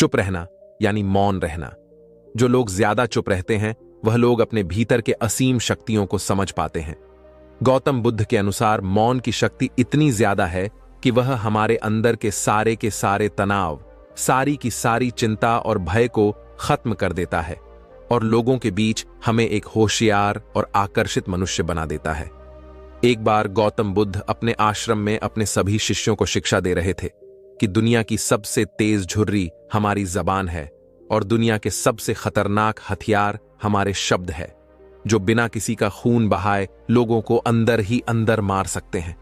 चुप रहना यानी मौन रहना। जो लोग ज्यादा चुप रहते हैं वह लोग अपने भीतर के असीम शक्तियों को समझ पाते हैं। गौतम बुद्ध के अनुसार मौन की शक्ति इतनी ज्यादा है कि वह हमारे अंदर के सारे तनाव, सारी की सारी चिंता और भय को खत्म कर देता है और लोगों के बीच हमें एक होशियार और आकर्षित मनुष्य बना देता है। एक बार गौतम बुद्ध अपने आश्रम में अपने सभी शिष्यों को शिक्षा दे रहे थे कि दुनिया की सबसे तेज झुर्री हमारी जबान है और दुनिया के सबसे खतरनाक हथियार हमारे शब्द है, जो बिना किसी का खून बहाए लोगों को अंदर ही अंदर मार सकते हैं।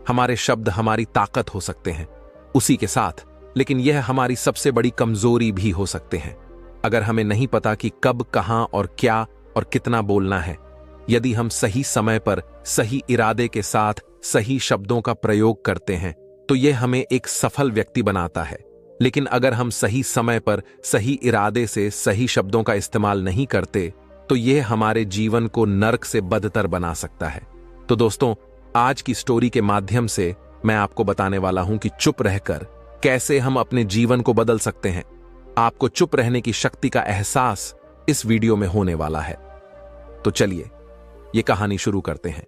हमारे शब्द हमारी ताकत हो सकते हैं उसी के साथ, लेकिन यह हमारी सबसे बड़ी कमजोरी भी हो सकते हैं अगर हमें नहीं पता कि कब, कहां और क्या और कितना बोलना है। यदि हम सही समय पर सही इरादे के साथ सही शब्दों का प्रयोग करते हैं तो यह हमें एक सफल व्यक्ति बनाता है, लेकिन अगर हम सही समय पर सही इरादे से सही शब्दों का इस्तेमाल नहीं करते तो यह हमारे जीवन को नर्क से बदतर बना सकता है। तो दोस्तों, आज की स्टोरी के माध्यम से मैं आपको बताने वाला हूं कि चुप रहकर कैसे हम अपने जीवन को बदल सकते हैं। आपको चुप रहने की शक्ति का एहसास इस वीडियो में होने वाला है। तो चलिए ये कहानी शुरू करते हैं।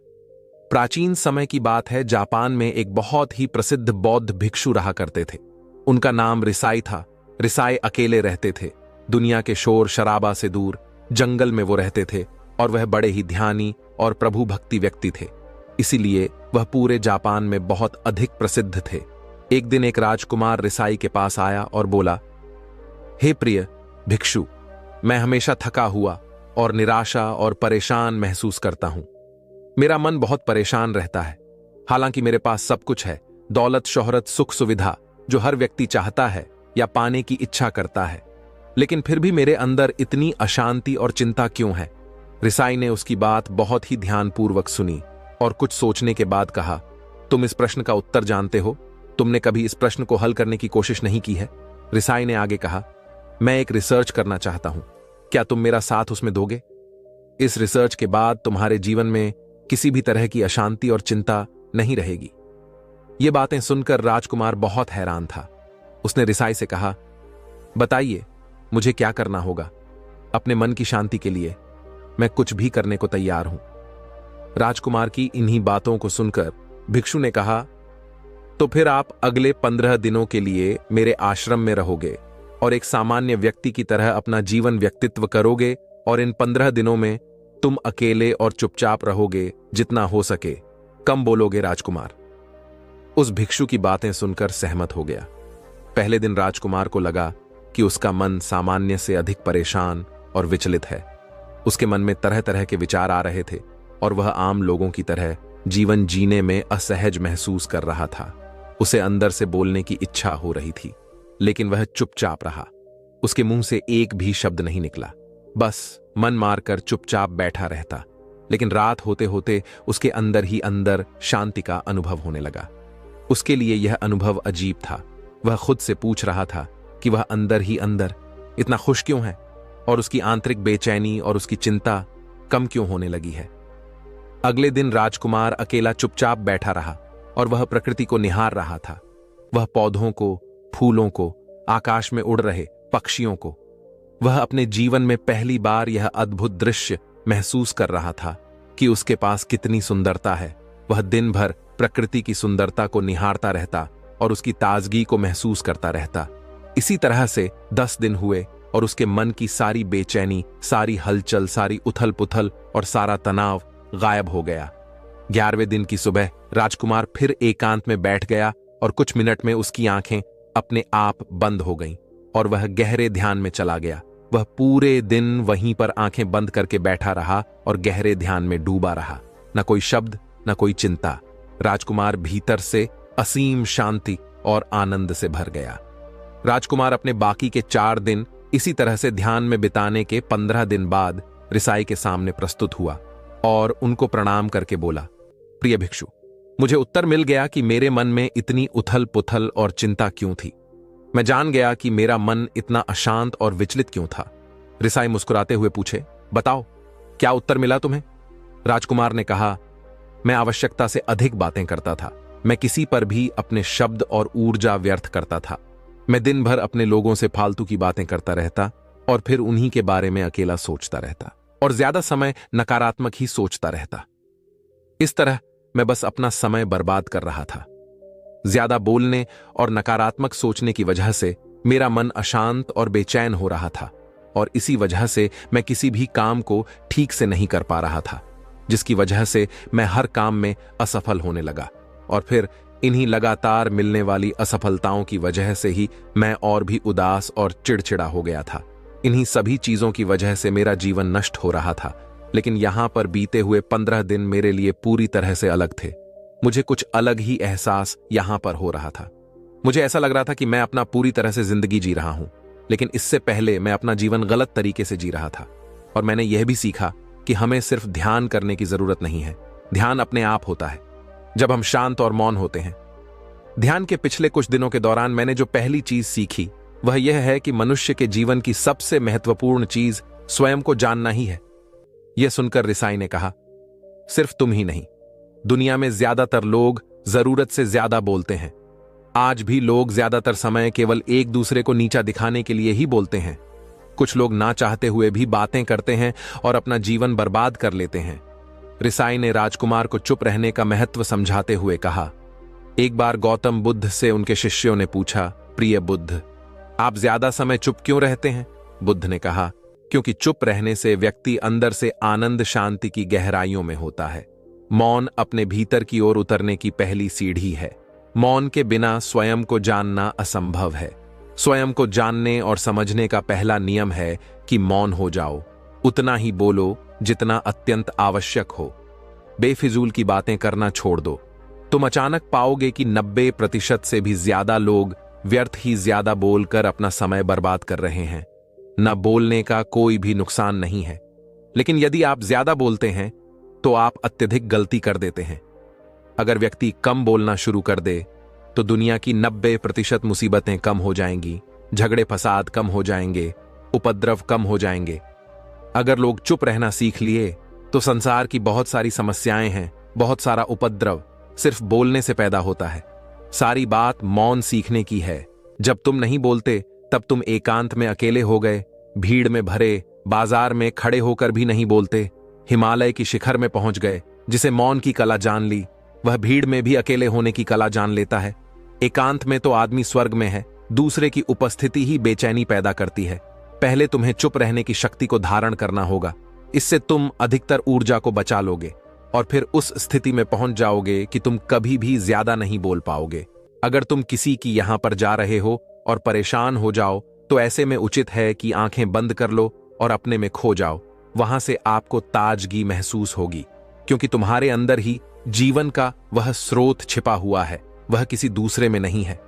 प्राचीन समय की बात है। जापान में एक बहुत ही प्रसिद्ध बौद्ध भिक्षु रहा करते थे। उनका नाम रिसाई था। रिसाई अकेले रहते थे। दुनिया के शोर शराबा से दूर जंगल में वो रहते थे और वह बड़े ही ध्यानी और प्रभु भक्ति व्यक्ति थे, इसीलिए वह पूरे जापान में बहुत अधिक प्रसिद्ध थे। एक दिन एक राजकुमार रिसाई के पास आया और बोला, हे प्रिय भिक्षु, मैं हमेशा थका हुआ और निराशा और परेशान महसूस करता हूं। मेरा मन बहुत परेशान रहता है। हालांकि मेरे पास सब कुछ है, दौलत, शोहरत, सुख सुविधा जो हर व्यक्ति चाहता है या पाने की इच्छा करता है, लेकिन फिर भी मेरे अंदर इतनी अशांति और चिंता क्यों है? रिसाई ने उसकी बात बहुत ही ध्यानपूर्वक सुनी और कुछ सोचने के बाद कहा, तुम इस प्रश्न का उत्तर जानते हो? तुमने कभी इस प्रश्न को हल करने की कोशिश नहीं की है? रिसाई ने आगे कहा, मैं एक रिसर्च करना चाहता हूं, क्या तुम मेरा साथ उसमें दोगे? इस रिसर्च के बाद तुम्हारे जीवन में किसी भी तरह की अशांति और चिंता नहीं रहेगी। ये बातें सुनकर राजकुमार बहुत हैरान था। उसने रिसाई से कहा, बताइए मुझे क्या करना होगा? अपने मन की शांति के लिए मैं कुछ भी करने को तैयार हूं। राजकुमार की इन्हीं बातों को सुनकर भिक्षु ने कहा, तो फिर आप अगले 15 दिनों के लिए मेरे आश्रम में रहोगे और एक सामान्य व्यक्ति की तरह अपना जीवन व्यक्तित्व करोगे और इन 15 दिनों में तुम अकेले और चुपचाप रहोगे, जितना हो सके कम बोलोगे। राजकुमार उस भिक्षु की बातें सुनकर सहमत हो गया। पहले दिन राजकुमार को लगा कि उसका मन सामान्य से अधिक परेशान और विचलित है। उसके मन में तरह तरह के विचार आ रहे थे और वह आम लोगों की तरह जीवन जीने में असहज महसूस कर रहा था। उसे अंदर से बोलने की इच्छा हो रही थी, लेकिन वह चुपचाप रहा। उसके मुंह से एक भी शब्द नहीं निकला, बस मन मारकर चुपचाप बैठा रहता। लेकिन रात होते होते उसके अंदर ही अंदर शांति का अनुभव होने लगा। उसके लिए यह अनुभव अजीब था। वह खुद से पूछ रहा था कि वह अंदर ही अंदर इतना खुश क्यों है और उसकी आंतरिक बेचैनी और उसकी चिंता कम क्यों होने लगी है। अगले दिन राजकुमार अकेला चुपचाप बैठा रहा और वह प्रकृति को निहार रहा था। वह पौधों को, फूलों को, आकाश में उड़ रहे पक्षियों को, वह अपने जीवन में पहली बार यह अद्भुत दृश्य महसूस कर रहा था कि उसके पास कितनी सुंदरता है। वह दिन भर प्रकृति की सुंदरता को निहारता रहता और उसकी ताजगी को महसूस करता रहता। इसी तरह से 10 दिन हुए और उसके मन की सारी बेचैनी, सारी हलचल, सारी उथल पुथल और सारा तनाव गायब हो गया। 11वें दिन की सुबह राजकुमार फिर एकांत में बैठ गया और कुछ मिनट में उसकी आंखें अपने आप बंद हो गईं और वह गहरे ध्यान में चला गया। वह पूरे दिन वहीं पर आंखें बंद करके बैठा रहा और गहरे ध्यान में डूबा रहा। न कोई शब्द, न कोई चिंता। राजकुमार भीतर से असीम शांति और आनंद से भर गया। राजकुमार अपने बाकी के 4 दिन इसी तरह से ध्यान में बिताने के 15 दिन बाद रिसाई के सामने प्रस्तुत हुआ और उनको प्रणाम करके बोला, प्रिय भिक्षु, मुझे उत्तर मिल गया कि मेरे मन में इतनी उथल पुथल और चिंता क्यों थी। मैं जान गया कि मेरा मन इतना अशांत और विचलित क्यों था। रिसाई मुस्कुराते हुए पूछे, बताओ क्या उत्तर मिला तुम्हें? राजकुमार ने कहा, मैं आवश्यकता से अधिक बातें करता था। मैं किसी पर भी अपने शब्द और ऊर्जा व्यर्थ करता था। मैं दिन भर अपने लोगों से फालतू की बातें करता रहता और फिर उन्हीं के बारे में अकेला सोचता रहता और ज्यादा समय नकारात्मक ही सोचता रहता। इस तरह मैं बस अपना समय बर्बाद कर रहा था। ज्यादा बोलने और नकारात्मक सोचने की वजह से मेरा मन अशांत और बेचैन हो रहा था और इसी वजह से मैं किसी भी काम को ठीक से नहीं कर पा रहा था, जिसकी वजह से मैं हर काम में असफल होने लगा। और फिर इन्हीं लगातार मिलने वाली असफलताओं की वजह से ही मैं और भी उदास और चिड़चिड़ा हो गया था। इन्हीं सभी चीजों की वजह से मेरा जीवन नष्ट हो रहा था। लेकिन यहां पर बीते हुए 15 दिन मेरे लिए पूरी तरह से अलग थे। मुझे कुछ अलग ही एहसास यहां पर हो रहा था। मुझे ऐसा लग रहा था कि मैं अपना पूरी तरह से जिंदगी जी रहा हूं, लेकिन इससे पहले मैं अपना जीवन गलत तरीके से जी रहा था। और मैंने यह भी सीखा कि हमें सिर्फ ध्यान करने की जरूरत नहीं है, ध्यान अपने आप होता है जब हम शांत और मौन होते हैं। ध्यान के पिछले कुछ दिनों के दौरान मैंने जो पहली चीज सीखी वह यह है कि मनुष्य के जीवन की सबसे महत्वपूर्ण चीज स्वयं को जानना ही है। यह सुनकर रिसाई ने कहा, सिर्फ तुम ही नहीं, दुनिया में ज्यादातर लोग जरूरत से ज्यादा बोलते हैं। आज भी लोग ज्यादातर समय केवल एक दूसरे को नीचा दिखाने के लिए ही बोलते हैं। कुछ लोग ना चाहते हुए भी बातें करते हैं और अपना जीवन बर्बाद कर लेते हैं। रिसाई ने राजकुमार को चुप रहने का महत्व समझाते हुए कहा, एक बार गौतम बुद्ध से उनके शिष्यों ने पूछा, प्रिय बुद्ध, आप ज्यादा समय चुप क्यों रहते हैं? बुद्ध ने कहा, क्योंकि चुप रहने से व्यक्ति अंदर से आनंद शांति की गहराइयों में होता है। मौन अपने भीतर की ओर उतरने की पहली सीढ़ी है। मौन के बिना स्वयं को जानना असंभव है। स्वयं को जानने और समझने का पहला नियम है कि मौन हो जाओ, उतना ही बोलो जितना अत्यंत आवश्यक हो। बेफिजूल की बातें करना छोड़ दो। तुम अचानक पाओगे कि 90% से भी ज्यादा लोग व्यर्थ ही ज्यादा बोलकर अपना समय बर्बाद कर रहे हैं। न बोलने का कोई भी नुकसान नहीं है, लेकिन यदि आप ज्यादा बोलते हैं तो आप अत्यधिक गलती कर देते हैं। अगर व्यक्ति कम बोलना शुरू कर दे तो दुनिया की 90% मुसीबतें कम हो जाएंगी, झगड़े फसाद कम हो जाएंगे, उपद्रव कम हो जाएंगे। अगर लोग चुप रहना सीख लिए तो संसार की बहुत सारी समस्याएं हैं, बहुत सारा उपद्रव सिर्फ बोलने से पैदा होता है। सारी बात मौन सीखने की है। जब तुम नहीं बोलते तब तुम एकांत में अकेले हो गए, भीड़ में भरे बाजार में खड़े होकर भी नहीं बोलते, हिमालय की शिखर में पहुंच गए। जिसे मौन की कला जान ली वह भीड़ में भी अकेले होने की कला जान लेता है। एकांत में तो आदमी स्वर्ग में है, दूसरे की उपस्थिति ही बेचैनी पैदा करती है। पहले तुम्हें चुप रहने की शक्ति को धारण करना होगा, इससे तुम अधिकतर ऊर्जा को बचा लोगे और फिर उस स्थिति में पहुंच जाओगे कि तुम कभी भी ज्यादा नहीं बोल पाओगे। अगर तुम किसी की यहां पर जा रहे हो और परेशान हो जाओ तो ऐसे में उचित है कि आंखें बंद कर लो और अपने में खो जाओ। वहां से आपको ताजगी महसूस होगी, क्योंकि तुम्हारे अंदर ही जीवन का वह स्रोत छिपा हुआ है, वह किसी दूसरे में नहीं है।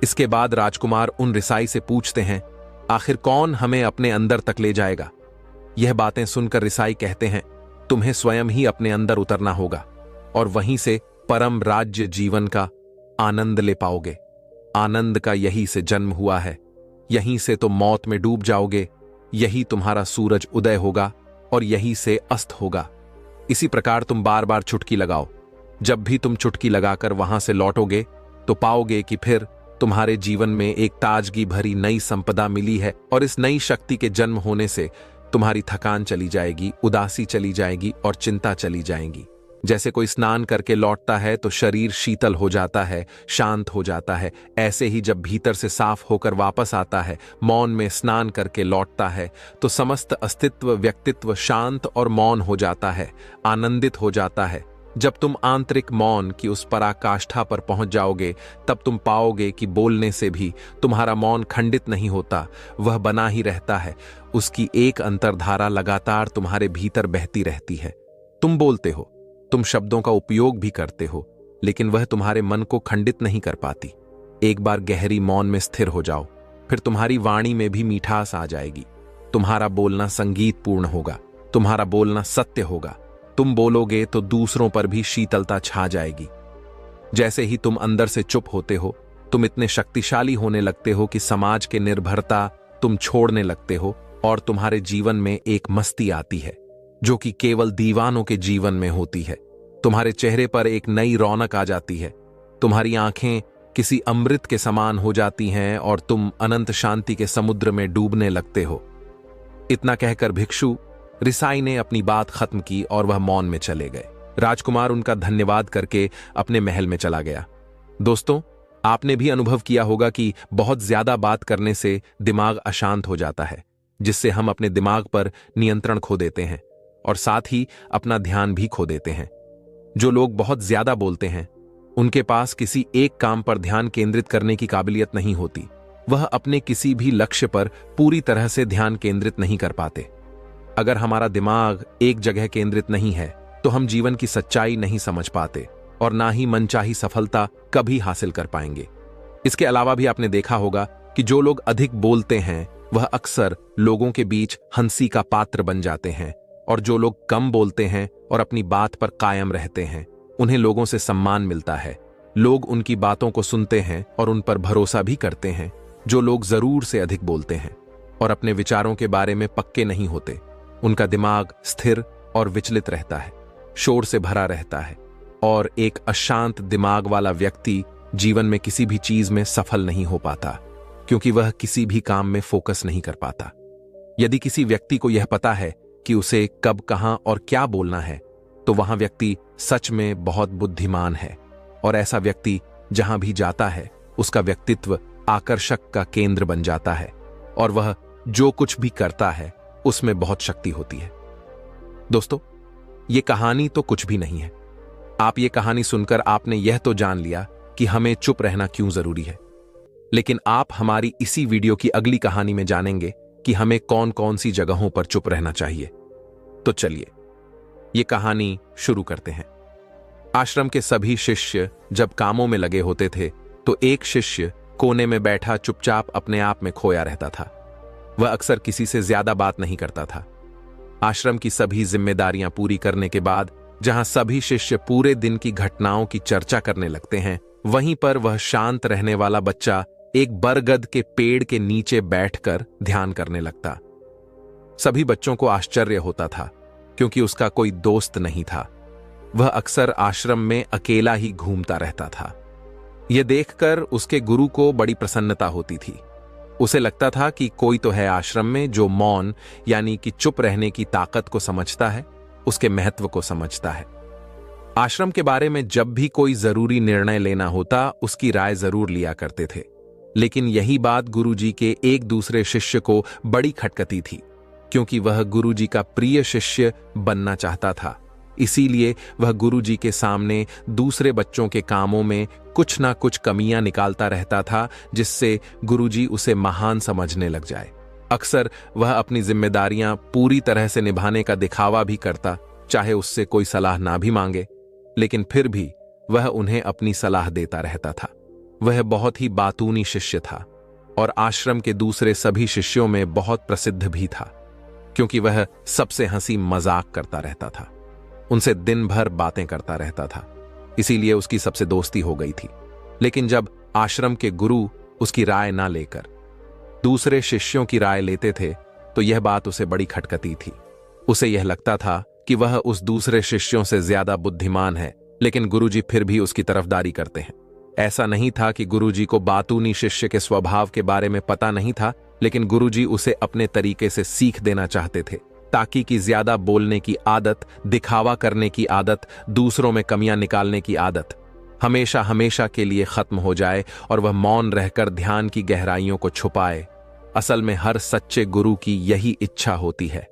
इसके बाद राजकुमार उन रिसाई से पूछते हैं, आखिर कौन हमें अपने अंदर तक ले जाएगा? यह बातें सुनकर रिसाई कहते हैं, तुम्हें स्वयं ही अपने अंदर उतरना होगा और वहीं से परम राज्य जीवन का आनंद ले पाओगे। आनंद का यही से जन्म हुआ है, यहीं से तुम मौत में डूब जाओगे, यही तुम्हारा सूरज उदय होगा और यहीं से अस्त होगा। इसी प्रकार तुम बार बार चुटकी लगाओ। जब भी तुम चुटकी लगाकर वहां से लौटोगे तो पाओगे कि फिर तुम्हारे जीवन में एक ताजगी भरी नई संपदा मिली है और इस नई शक्ति के जन्म होने से तुम्हारी थकान चली जाएगी, उदासी चली जाएगी और चिंता चली जाएगी। जैसे कोई स्नान करके लौटता है तो शरीर शीतल हो जाता है, शांत हो जाता है, ऐसे ही जब भीतर से साफ होकर वापस आता है, मौन में स्नान करके लौटता है, तो समस्त अस्तित्व व्यक्तित्व शांत और मौन हो जाता है, आनंदित हो जाता है। जब तुम आंतरिक मौन की उस पराकाष्ठा पर पहुंच जाओगे तब तुम पाओगे कि बोलने से भी तुम्हारा मौन खंडित नहीं होता, वह बना ही रहता है। उसकी एक अंतर्धारा लगातार तुम्हारे भीतर बहती रहती है। तुम बोलते हो, तुम शब्दों का उपयोग भी करते हो, लेकिन वह तुम्हारे मन को खंडित नहीं कर पाती। एक बार गहरी मौन में स्थिर हो जाओ, फिर तुम्हारी वाणी में भी मिठास आ जाएगी। तुम्हारा बोलना संगीतपूर्ण होगा, तुम्हारा बोलना सत्य होगा। तुम बोलोगे तो दूसरों पर भी शीतलता छा जाएगी। जैसे ही तुम अंदर से चुप होते हो, तुम इतने शक्तिशाली होने लगते हो कि समाज के निर्भरता तुम छोड़ने लगते हो और तुम्हारे जीवन में एक मस्ती आती है जो कि केवल दीवानों के जीवन में होती है। तुम्हारे चेहरे पर एक नई रौनक आ जाती है, तुम्हारी आंखें किसी अमृत के समान हो जाती हैं और तुम अनंत शांति के समुद्र में डूबने लगते हो। इतना कहकर भिक्षु रिसाई ने अपनी बात खत्म की और वह मौन में चले गए। राजकुमार उनका धन्यवाद करके अपने महल में चला गया। दोस्तों, आपने भी अनुभव किया होगा कि बहुत ज्यादा बात करने से दिमाग अशांत हो जाता है, जिससे हम अपने दिमाग पर नियंत्रण खो देते हैं और साथ ही अपना ध्यान भी खो देते हैं। जो लोग बहुत ज्यादा बोलते हैं उनके पास किसी एक काम पर ध्यान केंद्रित करने की काबिलियत नहीं होती। वह अपने किसी भी लक्ष्य पर पूरी तरह से ध्यान केंद्रित नहीं कर पाते। अगर हमारा दिमाग एक जगह केंद्रित नहीं है तो हम जीवन की सच्चाई नहीं समझ पाते और ना ही मनचाही सफलता कभी हासिल कर पाएंगे। इसके अलावा भी आपने देखा होगा कि जो लोग अधिक बोलते हैं वह अक्सर लोगों के बीच हंसी का पात्र बन जाते हैं, और जो लोग कम बोलते हैं और अपनी बात पर कायम रहते हैं उन्हें लोगों से सम्मान मिलता है। लोग उनकी बातों को सुनते हैं और उन पर भरोसा भी करते हैं। जो लोग जरूर से अधिक बोलते हैं और अपने विचारों के बारे में पक्के नहीं होते, उनका दिमाग स्थिर और विचलित रहता है, शोर से भरा रहता है, और एक अशांत दिमाग वाला व्यक्ति जीवन में किसी भी चीज में सफल नहीं हो पाता, क्योंकि वह किसी भी काम में फोकस नहीं कर पाता। यदि किसी व्यक्ति को यह पता है कि उसे कब, कहां और क्या बोलना है, तो वहां व्यक्ति सच में बहुत बुद्धिमान है, और ऐसा व्यक्ति जहां भी जाता है उसका व्यक्तित्व आकर्षक का केंद्र बन जाता है, और वह जो कुछ भी करता है उसमें बहुत शक्ति होती है। दोस्तों, ये कहानी तो कुछ भी नहीं है। आप ये कहानी सुनकर आपने यह तो जान लिया कि हमें चुप रहना क्यों जरूरी है, लेकिन आप हमारी इसी वीडियो की अगली कहानी में जानेंगे कि हमें कौन कौन सी जगहों पर चुप रहना चाहिए। तो चलिए ये कहानी शुरू करते हैं। आश्रम के सभी शिष्य जब कामों में लगे होते थे तो एक शिष्य कोने में बैठा चुपचाप अपने आप में खोया रहता था। वह अक्सर किसी से ज्यादा बात नहीं करता था। आश्रम की सभी जिम्मेदारियां पूरी करने के बाद जहां सभी शिष्य पूरे दिन की घटनाओं की चर्चा करने लगते हैं, वहीं पर वह शांत रहने वाला बच्चा एक बरगद के पेड़ के नीचे बैठकर ध्यान करने लगता। सभी बच्चों को आश्चर्य होता था, क्योंकि उसका कोई दोस्त नहीं था। वह अक्सर आश्रम में अकेला ही घूमता रहता था। यह देखकर उसके गुरु को बड़ी प्रसन्नता होती थी। उसे लगता था कि कोई तो है आश्रम में जो मौन यानी कि चुप रहने की ताकत को समझता है, उसके महत्व को समझता है। आश्रम के बारे में जब भी कोई जरूरी निर्णय लेना होता उसकी राय जरूर लिया करते थे, लेकिन यही बात गुरुजी के एक दूसरे शिष्य को बड़ी खटकती थी, क्योंकि वह गुरुजी का प्रिय शिष्य बनना चाहता था। इसीलिए वह गुरुजी के सामने दूसरे बच्चों के कामों में कुछ ना कुछ कमियां निकालता रहता था, जिससे गुरुजी उसे महान समझने लग जाए। अक्सर वह अपनी जिम्मेदारियां पूरी तरह से निभाने का दिखावा भी करता, चाहे उससे कोई सलाह ना भी मांगे, लेकिन फिर भी वह उन्हें अपनी सलाह देता रहता था। वह बहुत ही बातूनी शिष्य था और आश्रम के दूसरे सभी शिष्यों में बहुत प्रसिद्ध भी था, क्योंकि वह सबसे हंसी मजाक करता रहता था, उनसे दिन भर बातें करता रहता था। इसीलिए उसकी सबसे दोस्ती हो गई थी। लेकिन जब आश्रम के गुरु उसकी राय ना लेकर दूसरे शिष्यों की राय लेते थे तो यह बात उसे बड़ी खटकती थी। उसे यह लगता था कि वह उस दूसरे शिष्यों से ज्यादा बुद्धिमान है, लेकिन गुरुजी फिर भी उसकी तरफदारी करते हैं। ऐसा नहीं था कि गुरुजी को बातूनी शिष्य के स्वभाव के बारे में पता नहीं था, लेकिन गुरुजी उसे अपने तरीके से सीख देना चाहते थे, ताकि कि ज्यादा बोलने की आदत, दिखावा करने की आदत, दूसरों में कमियां निकालने की आदत हमेशा हमेशा के लिए खत्म हो जाए और वह मौन रहकर ध्यान की गहराइयों को छुपाए। असल में हर सच्चे गुरु की यही इच्छा होती है।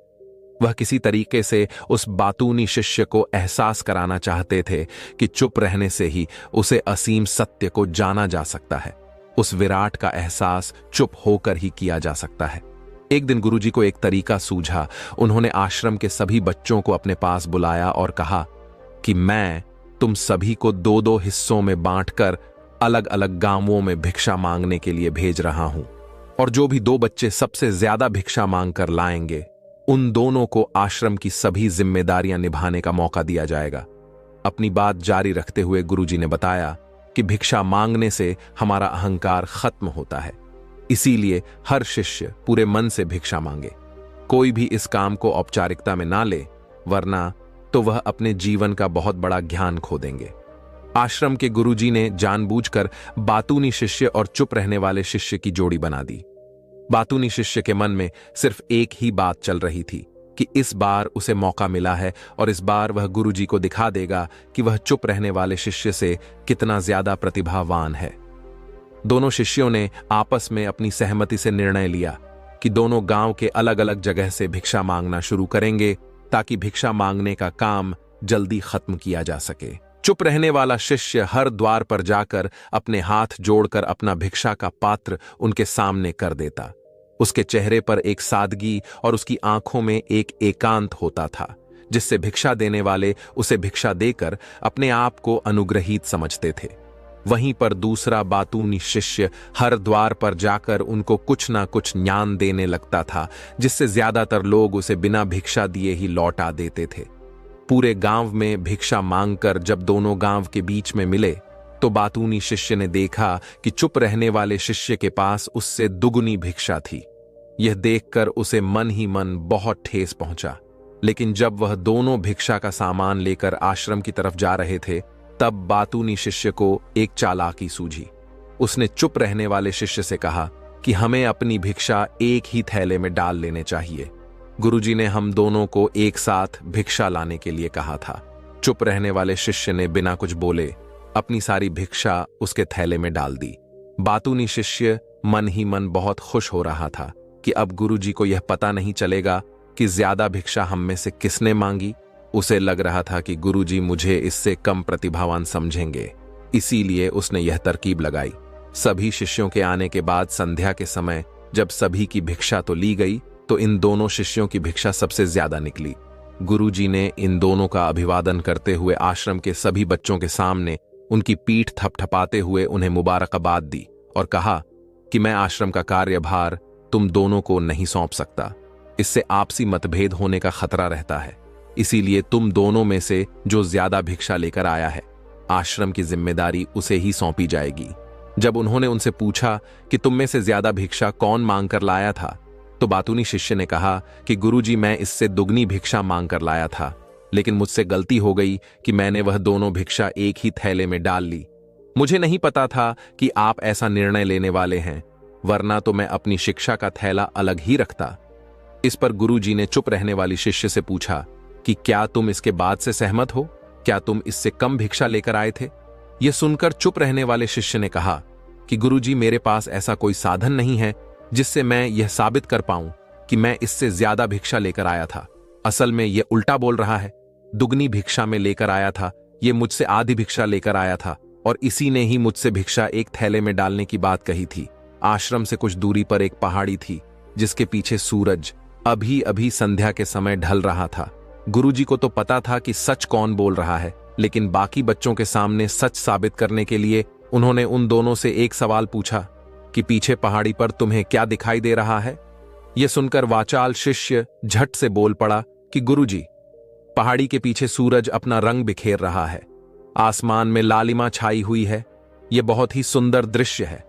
वह किसी तरीके से उस बातूनी शिष्य को एहसास कराना चाहते थे कि चुप रहने से ही उसे असीम सत्य को जाना जा सकता है। उस विराट का एहसास चुप होकर ही किया जा सकता है। एक दिन गुरुजी को एक तरीका सूझा। उन्होंने आश्रम के सभी बच्चों को अपने पास बुलाया और कहा कि मैं तुम सभी को 2-2 हिस्सों में बांटकर अलग अलग गांवों में भिक्षा मांगने के लिए भेज रहा हूं, और जो भी 2 बच्चे सबसे ज्यादा भिक्षा मांग कर लाएंगे उन दोनों को आश्रम की सभी जिम्मेदारियां निभाने का मौका दिया जाएगा। अपनी बात जारी रखते हुए गुरुजी ने बताया कि भिक्षा मांगने से हमारा अहंकार खत्म होता है, इसीलिए हर शिष्य पूरे मन से भिक्षा मांगे। कोई भी इस काम को औपचारिकता में ना ले, वरना तो वह अपने जीवन का बहुत बड़ा ज्ञान खो देंगे। आश्रम के गुरुजी ने जानबूझकर बातूनी शिष्य और चुप रहने वाले शिष्य की जोड़ी बना दी। बातूनी शिष्य के मन में सिर्फ एक ही बात चल रही थी कि इस बार उसे मौका मिला है और इस बार वह गुरुजी को दिखा देगा कि वह चुप रहने वाले शिष्य से कितना ज्यादा प्रतिभावान है। दोनों शिष्यों ने आपस में अपनी सहमति से निर्णय लिया कि दोनों गांव के अलग अलग जगह से भिक्षा मांगना शुरू करेंगे ताकि भिक्षा मांगने का काम जल्दी खत्म किया जा सके। चुप रहने वाला शिष्य हर द्वार पर जाकर अपने हाथ जोड़कर अपना भिक्षा का पात्र उनके सामने कर देता। उसके चेहरे पर एक सादगी और उसकी आंखों में एक एकांत होता था, जिससे भिक्षा देने वाले उसे भिक्षा देकर अपने आप को अनुग्रहित समझते थे। वहीं पर दूसरा बातूनी शिष्य हर द्वार पर जाकर उनको कुछ ना कुछ ज्ञान देने लगता था, जिससे ज्यादातर लोग उसे बिना भिक्षा दिए ही लौटा देते थे। पूरे गांव में भिक्षा मांगकर जब दोनों गांव के बीच में मिले तो बातूनी शिष्य ने देखा कि चुप रहने वाले शिष्य के पास उससे दुगुनी भिक्षा थी। यह देखकर उसे मन ही मन बहुत ठेस पहुंचा। लेकिन जब वह दोनों भिक्षा का सामान लेकर आश्रम की तरफ जा रहे थे तब बातूनी शिष्य को एक चालाकी सूझी। उसने चुप रहने वाले शिष्य से कहा कि हमें अपनी भिक्षा एक ही थैले में डाल लेने चाहिए। गुरुजी ने हम दोनों को एक साथ भिक्षा लाने के लिए कहा था। चुप रहने वाले शिष्य ने बिना कुछ बोले अपनी सारी भिक्षा उसके थैले में डाल दी। बातूनी शिष्य मन ही मन बहुत खुश हो रहा था कि अब गुरुजी को यह पता नहीं चलेगा कि ज्यादा भिक्षा हम में से किसने मांगी। उसे लग रहा था कि गुरुजी मुझे इससे कम प्रतिभावान समझेंगे, इसीलिए उसने यह तरकीब लगाई। सभी शिष्यों के आने के बाद संध्या के समय जब सभी की भिक्षा तो ली गई तो इन दोनों शिष्यों की भिक्षा सबसे ज्यादा निकली। गुरुजी ने इन दोनों का अभिवादन करते हुए आश्रम के सभी बच्चों के सामने उनकी पीठ थपथपाते हुए उन्हें मुबारकबाद दी और कहा कि मैं आश्रम का कार्यभार तुम दोनों को नहीं सौंप सकता। इससे आपसी मतभेद होने का खतरा रहता है, इसीलिए तुम दोनों में से जो ज्यादा भिक्षा लेकर आया है आश्रम की जिम्मेदारी उसे ही सौंपी जाएगी। जब उन्होंने उनसे पूछा कि तुम में से ज्यादा भिक्षा कौन मांग कर लाया था तो बातूनी शिष्य ने कहा कि गुरुजी मैं इससे दुगनी भिक्षा मांग कर लाया था, लेकिन मुझसे गलती हो गई कि मैंने वह दोनों भिक्षा एक ही थैले में डाल ली। मुझे नहीं पता था कि आप ऐसा निर्णय लेने वाले हैं, वरना तो मैं अपनी शिक्षा का थैला अलग ही रखता। इस पर गुरुजी ने चुप रहने वाली शिष्य से पूछा कि क्या तुम इसके बाद से सहमत हो? क्या तुम इससे कम भिक्षा लेकर आए थे? यह सुनकर चुप रहने वाले शिष्य ने कहा कि गुरुजी मेरे पास ऐसा कोई साधन नहीं है जिससे मैं यह साबित कर पाऊं कि मैं इससे ज्यादा भिक्षा लेकर आया था। असल में यह उल्टा बोल रहा है। दुगनी भिक्षा में लेकर आया था, यह मुझसे आधी भिक्षा लेकर आया था और इसी ने ही मुझसे भिक्षा एक थैले में डालने की बात कही थी। आश्रम से कुछ दूरी पर एक पहाड़ी थी जिसके पीछे सूरज अभी अभी संध्या के समय ढल रहा था। गुरुजी को तो पता था कि सच कौन बोल रहा है, लेकिन बाकी बच्चों के सामने सच साबित करने के लिए उन्होंने उन दोनों से एक सवाल पूछा कि पीछे पहाड़ी पर तुम्हें क्या दिखाई दे रहा है? यह सुनकर वाचाल शिष्य झट से बोल पड़ा कि गुरुजी, पहाड़ी के पीछे सूरज अपना रंग बिखेर रहा है, आसमान में लालिमा छाई हुई है, यह बहुत ही सुंदर दृश्य है।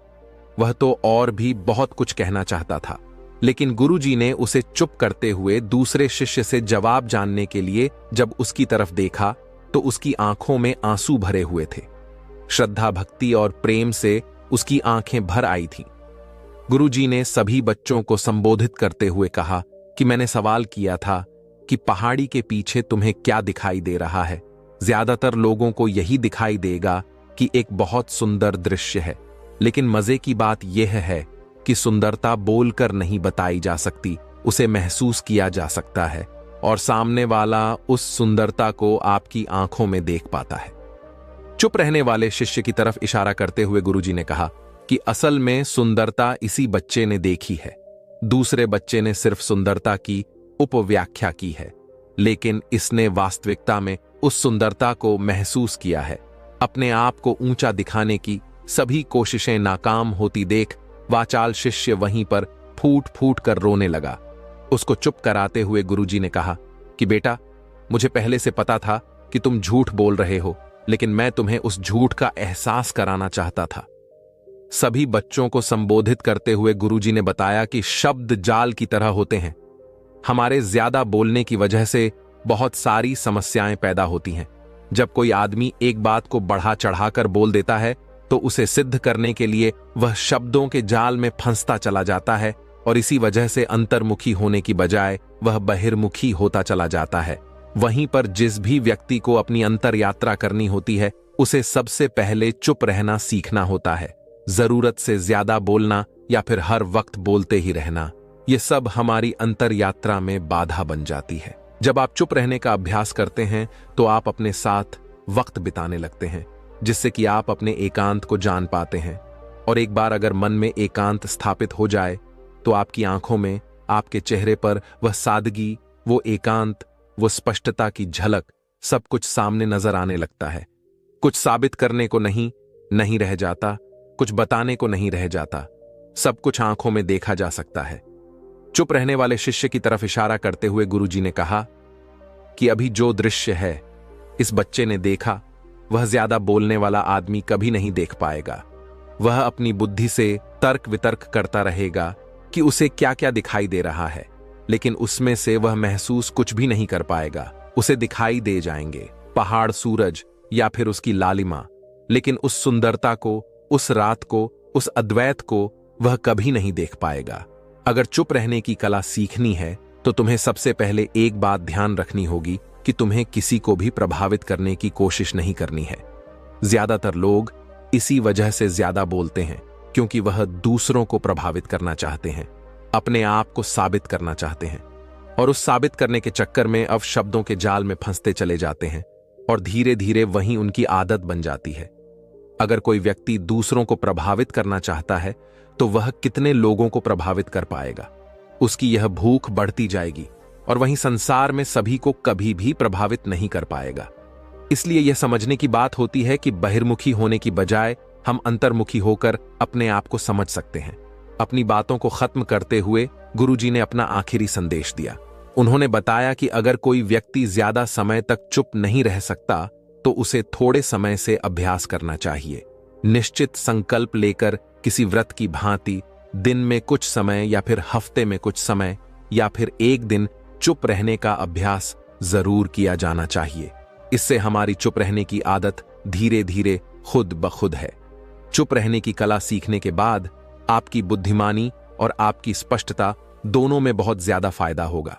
वह तो और भी बहुत कुछ कहना चाहता था, लेकिन गुरुजी ने उसे चुप करते हुए दूसरे शिष्य से जवाब जानने के लिए जब उसकी तरफ देखा तो उसकी आंखों में आंसू भरे हुए थे। श्रद्धा, भक्ति और प्रेम से उसकी आंखें भर आई थीं। गुरुजी ने सभी बच्चों को संबोधित करते हुए कहा कि मैंने सवाल किया था कि पहाड़ी के पीछे तुम्हें क्या दिखाई दे रहा है? ज्यादातर लोगों को यही दिखाई देगा कि एक बहुत सुंदर दृश्य है, लेकिन मजे की बात यह है कि सुंदरता बोलकर नहीं बताई जा सकती, उसे महसूस किया जा सकता है और सामने वाला उस सुंदरता को आपकी आंखों में देख पाता है। चुप रहने वाले शिष्य की तरफ इशारा करते हुए गुरुजी ने कहा कि असल में सुंदरता इसी बच्चे ने देखी है, दूसरे बच्चे ने सिर्फ सुंदरता की उपव्याख्या की है, लेकिन इसने वास्तविकता में उस सुंदरता को महसूस किया है। अपने आप को ऊंचा दिखाने की सभी कोशिशें नाकाम होती देख वाचाल शिष्य वहीं पर फूट फूट कर रोने लगा। उसको चुप कराते हुए गुरुजी ने कहा कि बेटा, मुझे पहले से पता था कि तुम झूठ बोल रहे हो, लेकिन मैं तुम्हें उस झूठ का एहसास कराना चाहता था। सभी बच्चों को संबोधित करते हुए गुरुजी ने बताया कि शब्द जाल की तरह होते हैं। हमारे ज्यादा बोलने की वजह से बहुत सारी समस्याएं पैदा होती हैं। जब कोई आदमी एक बात को बढ़ा चढ़ाकर बोल देता है तो उसे सिद्ध करने के लिए वह शब्दों के जाल में फंसता चला जाता है और इसी वजह से अंतर्मुखी होने की बजाय वह बहिर्मुखी होता चला जाता है। वहीं पर जिस भी व्यक्ति को अपनी अंतर यात्रा करनी होती है उसे सबसे पहले चुप रहना सीखना होता है। जरूरत से ज्यादा बोलना या फिर हर वक्त बोलते ही रहना, ये सब हमारी अंतर यात्रा में बाधा बन जाती है। जब आप चुप रहने का अभ्यास करते हैं तो आप अपने साथ वक्त बिताने लगते हैं, जिससे कि आप अपने एकांत को जान पाते हैं। और एक बार अगर मन में एकांत स्थापित हो जाए तो आपकी आंखों में, आपके चेहरे पर वह सादगी, वो एकांत, वो स्पष्टता की झलक, सब कुछ सामने नजर आने लगता है। कुछ साबित करने को नहीं रह जाता, कुछ बताने को नहीं रह जाता, सब कुछ आंखों में देखा जा सकता है। चुप रहने वाले शिष्य की तरफ इशारा करते हुए गुरुजी ने कहा कि अभी जो दृश्य है इस बच्चे ने देखा, वह ज्यादा बोलने वाला आदमी कभी नहीं देख पाएगा। वह अपनी बुद्धि से तर्क वितर्क करता रहेगा कि उसे क्या क्या दिखाई दे रहा है, लेकिन उसमें से वह महसूस कुछ भी नहीं कर पाएगा। उसे दिखाई दे जाएंगे पहाड़, सूरज या फिर उसकी लालिमा, लेकिन उस सुंदरता को, उस रात को, उस अद्वैत को वह कभी नहीं देख पाएगा। अगर चुप रहने की कला सीखनी है तो तुम्हें सबसे पहले एक बात ध्यान रखनी होगी कि तुम्हें किसी को भी प्रभावित करने की कोशिश नहीं करनी है। ज्यादातर लोग इसी वजह से ज्यादा बोलते हैं क्योंकि वह दूसरों को प्रभावित करना चाहते हैं, अपने आप को साबित करना चाहते हैं, और उस साबित करने के चक्कर में अब शब्दों के जाल में फंसते चले जाते हैं और धीरे धीरे वही उनकी आदत बन जाती है। अगर कोई व्यक्ति दूसरों को प्रभावित करना चाहता है तो वह कितने लोगों को प्रभावित कर पाएगा। उसकी यह भूख बढ़ती जाएगी और वहीं संसार में सभी को कभी भी प्रभावित नहीं कर पाएगा। इसलिए यह समझने की बात होती है कि बहिर्मुखी होने की बजाय हम अंतर्मुखी होकर अपने आप को समझ सकते हैं। अपनी बातों को खत्म करते हुए गुरुजी ने अपना आखिरी संदेश दिया। उन्होंने बताया कि अगर कोई व्यक्ति ज्यादा समय तक चुप नहीं रह सकता तो उसे थोड़े समय से अभ्यास करना चाहिए। निश्चित संकल्प लेकर किसी व्रत की भांति दिन में कुछ समय या फिर हफ्ते में कुछ समय या फिर एक दिन चुप रहने का अभ्यास जरूर किया जाना चाहिए। इससे हमारी चुप रहने की आदत धीरे धीरे खुद ब खुद है। चुप रहने की कला सीखने के बाद आपकी बुद्धिमानी और आपकी स्पष्टता दोनों में बहुत ज्यादा फायदा होगा।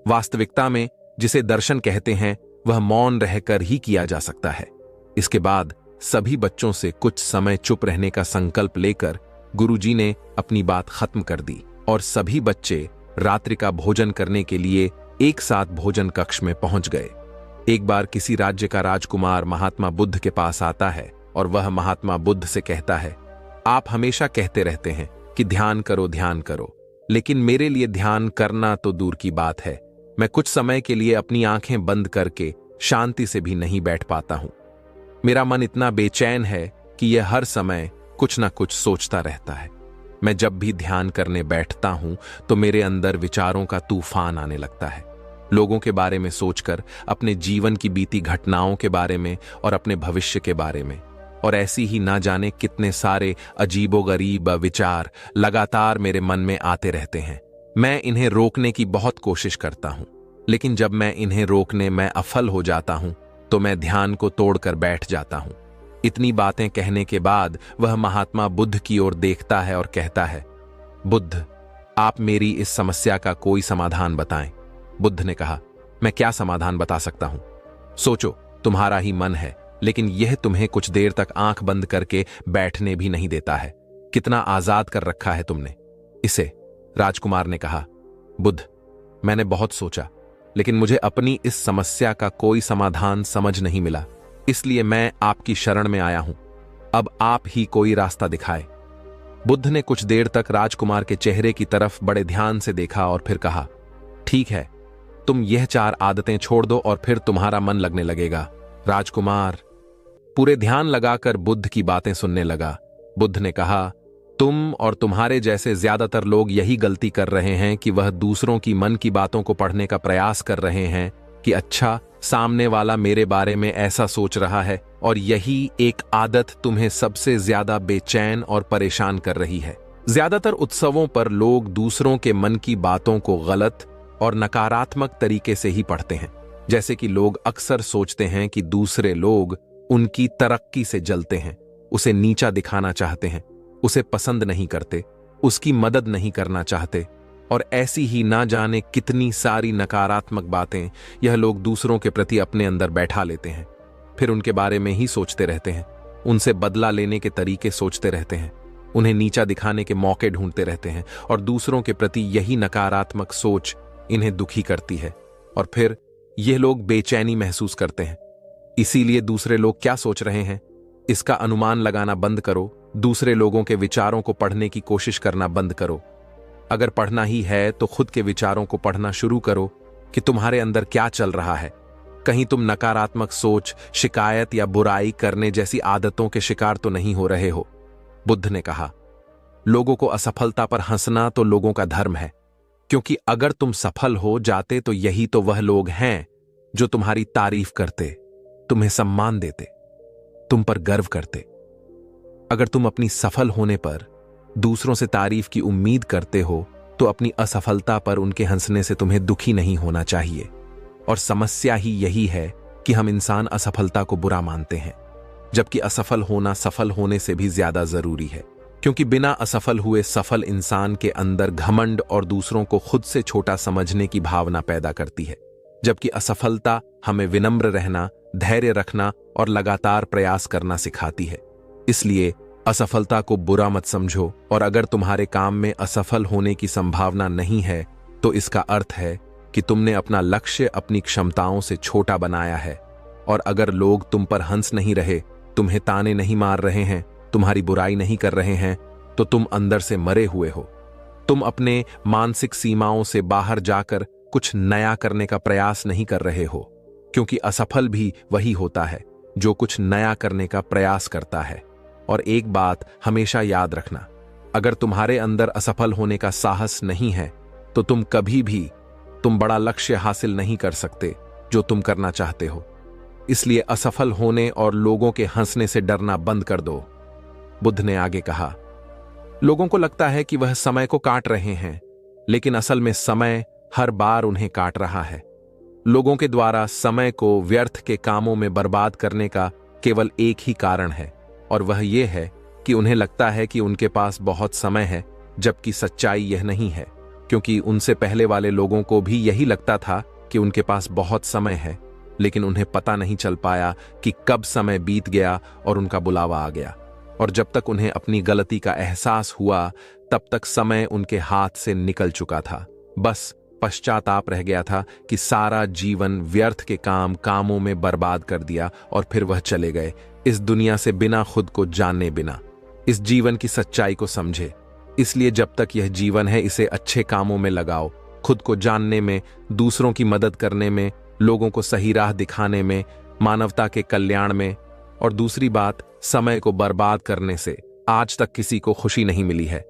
वास्तविकता में जिसे दर्शन कहते हैं वह मौन रहकर ही किया जा सकता है। इसके बाद सभी बच्चों से कुछ समय चुप रहने का संकल्प लेकर गुरुजी ने अपनी बात खत्म कर दी और सभी बच्चे रात्रि का भोजन करने के लिए एक साथ भोजन कक्ष में पहुंच गए। एक बार किसी राज्य का राजकुमार महात्मा बुद्ध के पास आता है और वह महात्मा बुद्ध से कहता है, आप हमेशा कहते रहते हैं कि ध्यान करो, लेकिन मेरे लिए ध्यान करना तो दूर की बात है। मैं कुछ समय के लिए अपनी आंखें बंद करके शांति से भी नहीं बैठ पाता हूं। मेरा मन इतना बेचैन है कि यह हर समय कुछ ना कुछ सोचता रहता है। मैं जब भी ध्यान करने बैठता हूं तो मेरे अंदर विचारों का तूफान आने लगता है, लोगों के बारे में सोचकर, अपने जीवन की बीती घटनाओं के बारे में और अपने भविष्य के बारे में। और ऐसी ही ना जाने कितने सारे अजीबोगरीब विचार लगातार मेरे मन में आते रहते हैं। मैं इन्हें रोकने की बहुत कोशिश करता हूं, लेकिन जब मैं इन्हें रोकने में असफल हो जाता हूं तो मैं ध्यान को तोड़कर बैठ जाता हूं। इतनी बातें कहने के बाद वह महात्मा बुद्ध की ओर देखता है और कहता है, बुद्ध, आप मेरी इस समस्या का कोई समाधान बताएं। बुद्ध ने कहा, मैं क्या समाधान बता सकता हूं? सोचो, तुम्हारा ही मन है, लेकिन यह तुम्हें कुछ देर तक आंख बंद करके बैठने भी नहीं देता है। कितना आजाद कर रखा है तुमने इसे। राजकुमार ने कहा, बुद्ध, मैंने बहुत सोचा, लेकिन मुझे अपनी इस समस्या का कोई समाधान समझ नहीं मिला, इसलिए मैं आपकी शरण में आया हूं। अब आप ही कोई रास्ता दिखाए। बुद्ध ने कुछ देर तक राजकुमार के चेहरे की तरफ बड़े ध्यान से देखा और फिर कहा, ठीक है, तुम यह 4 आदतें छोड़ दो और फिर तुम्हारा मन लगने लगेगा। राजकुमार पूरे ध्यान लगाकर बुद्ध की बातें सुनने लगा। बुद्ध ने कहा, तुम और तुम्हारे जैसे ज्यादातर लोग यही गलती कर रहे हैं कि वह दूसरों की मन की बातों को पढ़ने का प्रयास कर रहे हैं कि अच्छा, सामने वाला मेरे बारे में ऐसा सोच रहा है, और यही एक आदत तुम्हें सबसे ज्यादा बेचैन और परेशान कर रही है। ज्यादातर उत्सवों पर लोग दूसरों के मन की बातों को गलत और नकारात्मक तरीके से ही पढ़ते हैं, जैसे कि लोग अक्सर सोचते हैं कि दूसरे लोग उनकी तरक्की से जलते हैं, उसे नीचा दिखाना चाहते हैं, उसे पसंद नहीं करते, उसकी मदद नहीं करना चाहते, और ऐसी ही ना जाने कितनी सारी नकारात्मक बातें यह लोग दूसरों के प्रति अपने अंदर बैठा लेते हैं। फिर उनके बारे में ही सोचते रहते हैं, उनसे बदला लेने के तरीके सोचते रहते हैं, उन्हें नीचा दिखाने के मौके ढूंढते रहते हैं, और दूसरों के प्रति यही नकारात्मक सोच इन्हें दुखी करती है, और फिर यह लोग बेचैनी महसूस करते हैं। इसीलिए दूसरे लोग क्या सोच रहे हैं, इसका अनुमान लगाना बंद करो। दूसरे लोगों के विचारों को पढ़ने की कोशिश करना बंद करो। अगर पढ़ना ही है तो खुद के विचारों को पढ़ना शुरू करो कि तुम्हारे अंदर क्या चल रहा है। कहीं तुम नकारात्मक सोच, शिकायत या बुराई करने जैसी आदतों के शिकार तो नहीं हो रहे हो। बुद्ध ने कहा, लोगों को असफलता पर हंसना तो लोगों का धर्म है, क्योंकि अगर तुम सफल हो जाते तो यही तो वह लोग हैं जो तुम्हारी तारीफ करते, तुम्हें सम्मान देते, तुम पर गर्व करते। अगर तुम अपनी सफल होने पर दूसरों से तारीफ की उम्मीद करते हो तो अपनी असफलता पर उनके हंसने से तुम्हें दुखी नहीं होना चाहिए। और समस्या ही यही है कि हम इंसान असफलता को बुरा मानते हैं, जबकि असफल होना सफल होने से भी ज्यादा जरूरी है, क्योंकि बिना असफल हुए सफल इंसान के अंदर घमंड और दूसरों को खुद से छोटा समझने की भावना पैदा करती है, जबकि असफलता हमें विनम्र रहना, धैर्य रखना और लगातार प्रयास करना सिखाती है। इसलिए असफलता को बुरा मत समझो, और अगर तुम्हारे काम में असफल होने की संभावना नहीं है तो इसका अर्थ है कि तुमने अपना लक्ष्य अपनी क्षमताओं से छोटा बनाया है। और अगर लोग तुम पर हंस नहीं रहे, तुम्हें ताने नहीं मार रहे हैं, तुम्हारी बुराई नहीं कर रहे हैं, तो तुम अंदर से मरे हुए हो। तुम अपने मानसिक सीमाओं से बाहर जाकर कुछ नया करने का प्रयास नहीं कर रहे हो, क्योंकि असफल भी वही होता है जो कुछ नया करने का प्रयास करता है। और एक बात हमेशा याद रखना, अगर तुम्हारे अंदर असफल होने का साहस नहीं है तो तुम कभी भी बड़ा लक्ष्य हासिल नहीं कर सकते जो तुम करना चाहते हो। इसलिए असफल होने और लोगों के हंसने से डरना बंद कर दो। बुद्ध ने आगे कहा, लोगों को लगता है कि वह समय को काट रहे हैं, लेकिन असल में समय हर बार उन्हें काट रहा है। लोगों के द्वारा समय को व्यर्थ के कामों में बर्बाद करने का केवल एक ही कारण है, और वह यह है कि उन्हें लगता है कि उनके पास बहुत समय है, जबकि सच्चाई यह नहीं है, क्योंकि उनसे पहले वाले लोगों को भी यही लगता था कि उनके पास बहुत समय है, लेकिन उन्हें पता नहीं चल पाया कि कब समय बीत गया और उनका बुलावा आ गया। और जब तक उन्हें अपनी गलती का एहसास हुआ, तब तक समय उनके हाथ से निकल चुका था। बस पश्चाताप रह गया था कि सारा जीवन व्यर्थ के कामों में बर्बाद कर दिया, और फिर वह चले गए इस दुनिया से बिना खुद को जाने बिना। इस जीवन की सच्चाई को समझे। इसलिए जब तक यह जीवन है, इसे अच्छे कामों में लगाओ, खुद को जानने में, दूसरों की मदद करने में, लोगों को सही राह दिखाने में, मानवता के कल्याण में। और दूसरी बात, समय को बर्बाद करने से आज तक किसी को खुशी नहीं मिली है।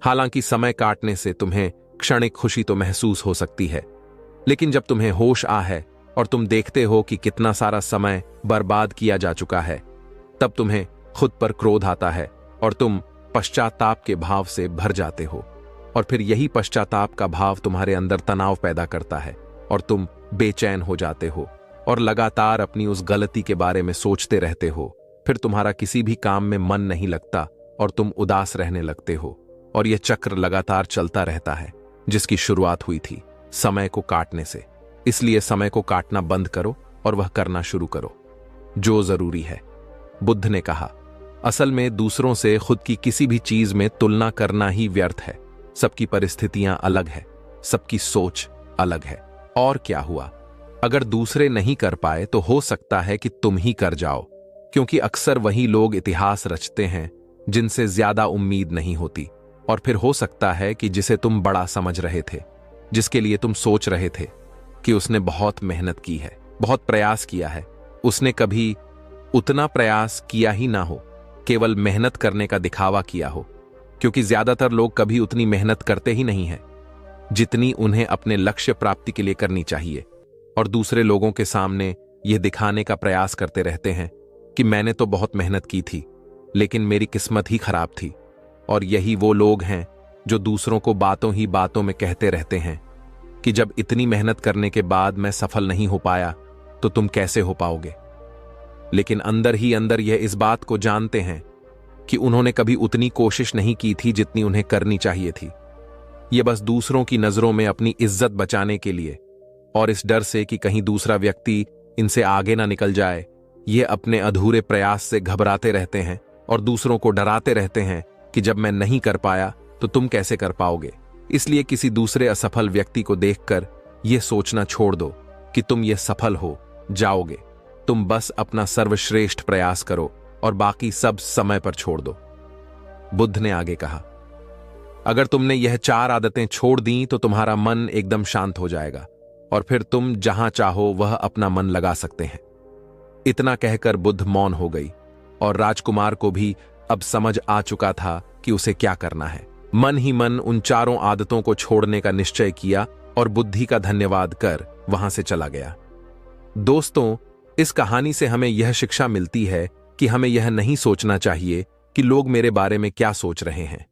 हालांकि समय काटने से तुम्हें क्षणिक खुशी तो महसूस हो सकती है, लेकिन जब तुम्हें होश आ है और तुम देखते हो कि कितना सारा समय बर्बाद किया जा चुका है, तब तुम्हें खुद पर क्रोध आता है और तुम पश्चाताप के भाव से भर जाते हो। और फिर यही पश्चाताप का भाव तुम्हारे अंदर तनाव पैदा करता है और तुम बेचैन हो जाते हो और लगातार अपनी उस गलती के बारे में सोचते रहते हो। फिर तुम्हारा किसी भी काम में मन नहीं लगता और तुम उदास रहने लगते हो, और यह चक्र लगातार चलता रहता है, जिसकी शुरुआत हुई थी समय को काटने से। इसलिए समय को काटना बंद करो और वह करना शुरू करो जो जरूरी है। बुद्ध ने कहा, असल में दूसरों से खुद की किसी भी चीज में तुलना करना ही व्यर्थ है। सबकी परिस्थितियां अलग है, सबकी सोच अलग है। और क्या हुआ, अगर दूसरे नहीं कर पाए तो हो सकता है कि तुम ही कर जाओ, क्योंकि अक्सर वही लोग इतिहास रचते हैं जिनसे ज्यादा उम्मीद नहीं होती। और फिर हो सकता है कि जिसे तुम बड़ा समझ रहे थे, जिसके लिए तुम सोच रहे थे कि उसने बहुत मेहनत की है, बहुत प्रयास किया है, उसने कभी उतना प्रयास किया ही ना हो, केवल मेहनत करने का दिखावा किया हो। क्योंकि ज्यादातर लोग कभी उतनी मेहनत करते ही नहीं हैं जितनी उन्हें अपने लक्ष्य प्राप्ति के लिए करनी चाहिए, और दूसरे लोगों के सामने यह दिखाने का प्रयास करते रहते हैं कि मैंने तो बहुत मेहनत की थी, लेकिन मेरी किस्मत ही खराब थी। और यही वो लोग हैं जो दूसरों को बातों ही बातों में कहते रहते हैं कि जब इतनी मेहनत करने के बाद मैं सफल नहीं हो पाया तो तुम कैसे हो पाओगे। लेकिन अंदर ही अंदर यह इस बात को जानते हैं कि उन्होंने कभी उतनी कोशिश नहीं की थी जितनी उन्हें करनी चाहिए थी। ये बस दूसरों की नजरों में अपनी इज्जत बचाने के लिए और इस डर से कि कहीं दूसरा व्यक्ति इनसे आगे ना निकल जाए, ये अपने अधूरे प्रयास से घबराते रहते हैं और दूसरों को डराते रहते हैं कि जब मैं नहीं कर पाया तो तुम कैसे कर पाओगे। इसलिए किसी दूसरे असफल व्यक्ति को देखकर यह सोचना छोड़ दो कि तुम ये सफल हो जाओगे। तुम बस अपना सर्वश्रेष्ठ प्रयास करो और बाकी सब समय पर छोड़ दो। बुद्ध ने आगे कहा, अगर तुमने यह 4 आदतें छोड़ दी तो तुम्हारा मन एकदम शांत हो जाएगा और फिर तुम जहां चाहो वह अपना मन लगा सकते हैं। इतना कहकर बुद्ध मौन हो गई और राजकुमार को भी अब समझ आ चुका था कि उसे क्या करना है। मन ही मन उन 4 आदतों को छोड़ने का निश्चय किया और बुद्धि का धन्यवाद कर वहां से चला गया। दोस्तों, इस कहानी से हमें यह शिक्षा मिलती है कि हमें यह नहीं सोचना चाहिए कि लोग मेरे बारे में क्या सोच रहे हैं।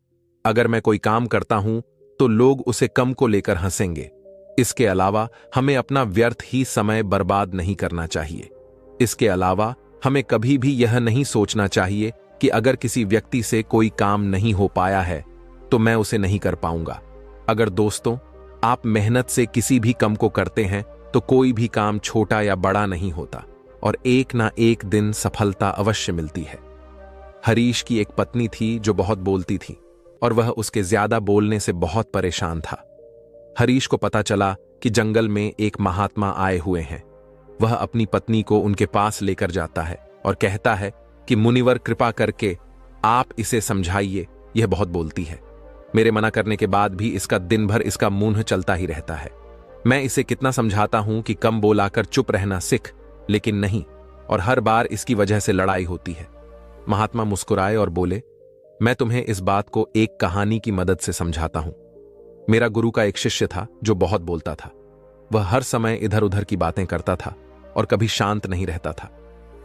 अगर मैं कोई काम करता हूं तो लोग उसे कम को लेकर हंसेंगे। इसके अलावा हमें अपना व्यर्थ ही समय बर्बाद नहीं करना चाहिए। इसके अलावा हमें कभी भी यह नहीं सोचना चाहिए कि अगर किसी व्यक्ति से कोई काम नहीं हो पाया है तो मैं उसे नहीं कर पाऊंगा। अगर दोस्तों आप मेहनत से किसी भी काम को करते हैं तो कोई भी काम छोटा या बड़ा नहीं होता और एक ना एक दिन सफलता अवश्य मिलती है। हरीश की एक पत्नी थी जो बहुत बोलती थी और वह उसके ज्यादा बोलने से बहुत परेशान था। हरीश को पता चला कि जंगल में एक महात्मा आए हुए हैं। वह अपनी पत्नी को उनके पास लेकर जाता है और कहता है कि मुनिवर कृपा करके आप इसे समझाइए, यह बहुत बोलती है। मेरे मना करने के बाद भी इसका दिन भर इसका मुंह चलता ही रहता है। मैं इसे कितना समझाता हूं कि कम बोलाकर चुप रहना सीख, लेकिन नहीं, और हर बार इसकी वजह से लड़ाई होती है। महात्मा मुस्कुराए और बोले, मैं तुम्हें इस बात को एक कहानी की मदद से समझाता हूं। मेरा गुरु का एक शिष्य था जो बहुत बोलता था। वह हर समय इधर उधर की बातें करता था और कभी शांत नहीं रहता था।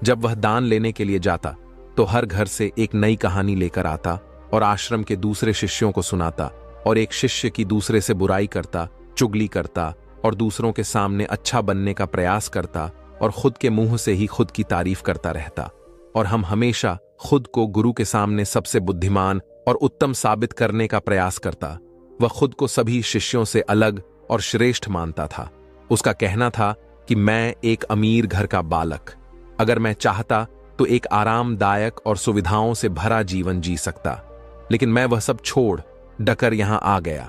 जब वह दान लेने के लिए जाता तो हर घर से एक नई कहानी लेकर आता और आश्रम के दूसरे शिष्यों को सुनाता, और एक शिष्य की दूसरे से बुराई करता, चुगली करता और दूसरों के सामने अच्छा बनने का प्रयास करता और खुद के मुंह से ही खुद की तारीफ करता रहता। और हम हमेशा खुद को गुरु के सामने सबसे बुद्धिमान और उत्तम साबित करने का प्रयास करता। वह खुद को सभी शिष्यों से अलग और श्रेष्ठ मानता था। उसका कहना था कि मैं एक अमीर घर का बालक, अगर मैं चाहता तो एक आरामदायक और सुविधाओं से भरा जीवन जी सकता, लेकिन मैं वह सब छोड़ डकर यहां आ गया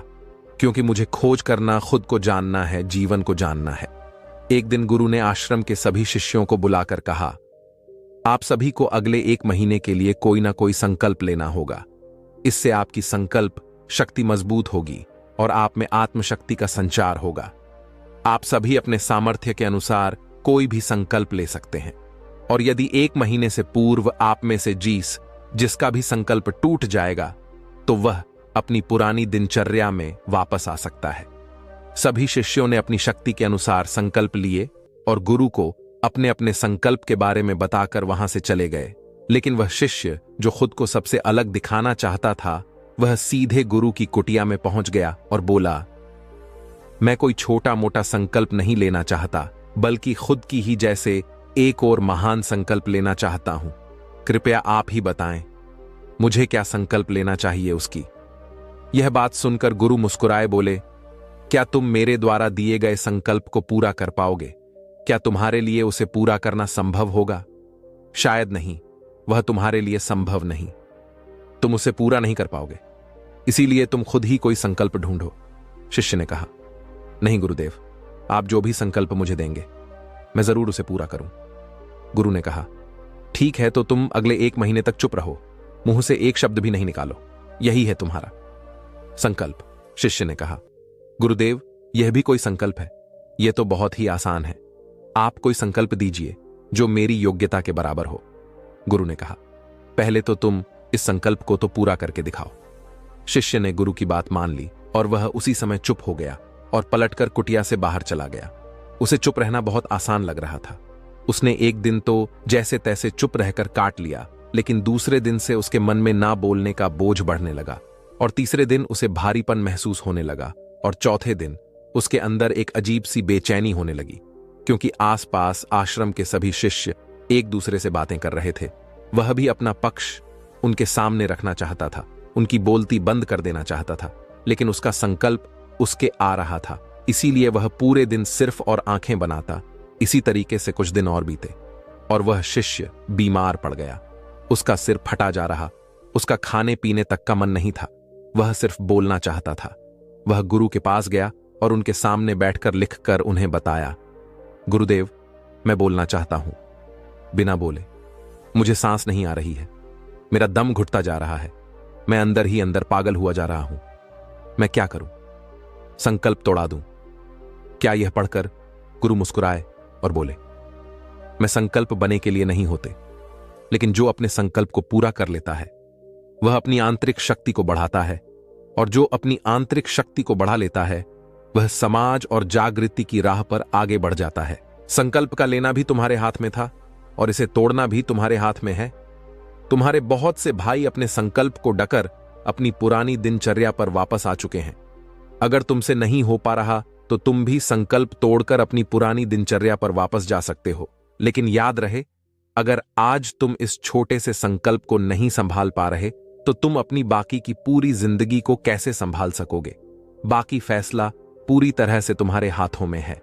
क्योंकि मुझे खोज करना, खुद को जानना है, जीवन को जानना है। एक दिन गुरु ने आश्रम के सभी शिष्यों को बुलाकर कहा, आप सभी को अगले 1 महीने के लिए कोई ना कोई संकल्प लेना होगा। इससे आपकी संकल्प शक्ति मजबूत होगी और आप में आत्मशक्ति का संचार होगा। आप सभी अपने सामर्थ्य के अनुसार कोई भी संकल्प ले सकते हैं, और यदि 1 महीने से पूर्व आप में से जिसका भी संकल्प टूट जाएगा तो वह अपनी पुरानी दिनचर्या में वापस आ सकता है। सभी शिष्यों ने अपनी शक्ति के अनुसार संकल्प लिए और गुरु को अपने अपने संकल्प के बारे में बताकर वहां से चले गए। लेकिन वह शिष्य जो खुद को सबसे अलग दिखाना चाहता था, वह सीधे गुरु की कुटिया में पहुंच गया और बोला, मैं कोई छोटा मोटा संकल्प नहीं लेना चाहता, बल्कि खुद की ही जैसे एक और महान संकल्प लेना चाहता हूं। कृपया आप ही बताएं, मुझे क्या संकल्प लेना चाहिए उसकी। यह बात सुनकर गुरु मुस्कुराए बोले, क्या तुम मेरे द्वारा दिए गए संकल्प को पूरा कर पाओगे? क्या तुम्हारे लिए उसे पूरा करना संभव होगा? शायद नहीं, वह तुम्हारे लिए संभव नहीं। तुम उसे पूरा नहीं कर पाओगे, इसीलिए तुम खुद ही कोई संकल्प ढूंढो। शिष्य ने कहा, नहीं गुरुदेव, आप जो भी संकल्प मुझे देंगे मैं जरूर उसे पूरा करूं। गुरु ने कहा, ठीक है, तो तुम अगले 1 महीने तक चुप रहो, मुंह से एक शब्द भी नहीं निकालो, यही है तुम्हारा संकल्प। शिष्य ने कहा, गुरुदेव, यह भी कोई संकल्प है? यह तो बहुत ही आसान है। आप कोई संकल्प दीजिए जो मेरी योग्यता के बराबर हो। गुरु ने कहा, पहले तो तुम इस संकल्प को तो पूरा करके दिखाओ। शिष्य ने गुरु की बात मान ली और वह उसी समय चुप हो गया और पलटकर कुटिया से बाहर चला गया। उसे चुप रहना बहुत आसान लग रहा था। उसने एक दिन तो जैसे तैसे चुप रहकर काट लिया, लेकिन दूसरे दिन से उसके मन में ना बोलने का बोझ बढ़ने लगा, और तीसरे दिन उसे भारीपन महसूस होने लगा, और चौथे दिन उसके अंदर एक अजीब सी बेचैनी होने लगी, क्योंकि आसपास आश्रम के सभी शिष्य एक दूसरे से बातें कर रहे थे। वह भी अपना पक्ष उनके सामने रखना चाहता था, उनकी बोलती बंद कर देना चाहता था, लेकिन उसका संकल्प उसके आ रहा था। इसीलिए वह पूरे दिन सिर्फ और आंखें बनाता। इसी तरीके से कुछ दिन और बीते और वह शिष्य बीमार पड़ गया। उसका सिर फटा जा रहा, उसका खाने पीने तक का मन नहीं था, वह सिर्फ बोलना चाहता था। वह गुरु के पास गया और उनके सामने बैठकर लिखकर उन्हें बताया, गुरुदेव, मैं बोलना चाहता हूं, बिना बोले। मुझे सांस नहीं आ रही है, मेरा दम घुटता जा रहा है, मैं अंदर ही अंदर पागल हुआ जा रहा हूं। मैं क्या करूं? संकल्प तोड़ा दूं? क्या? यह पढ़कर गुरु मुस्कुराए और बोले, मैं संकल्प बने के लिए नहीं होते, लेकिन जो अपने संकल्प को पूरा कर लेता है वह अपनी आंतरिक शक्ति को बढ़ाता है, और जो अपनी आंतरिक शक्ति को बढ़ा लेता है वह समाज और जागृति की राह पर आगे बढ़ जाता है। संकल्प का लेना भी तुम्हारे हाथ में था और इसे तोड़ना भी तुम्हारे हाथ में है। तुम्हारे बहुत से भाई अपने संकल्प को डकर अपनी पुरानी दिनचर्या पर वापस आ चुके हैं। अगर तुमसे नहीं हो पा रहा तो तुम भी संकल्प तोड़कर अपनी पुरानी दिनचर्या पर वापस जा सकते हो। लेकिन याद रहे, अगर आज तुम इस छोटे से संकल्प को नहीं संभाल पा रहे तो तुम अपनी बाकी की पूरी जिंदगी को कैसे संभाल सकोगे? बाकी फैसला पूरी तरह से तुम्हारे हाथों में है।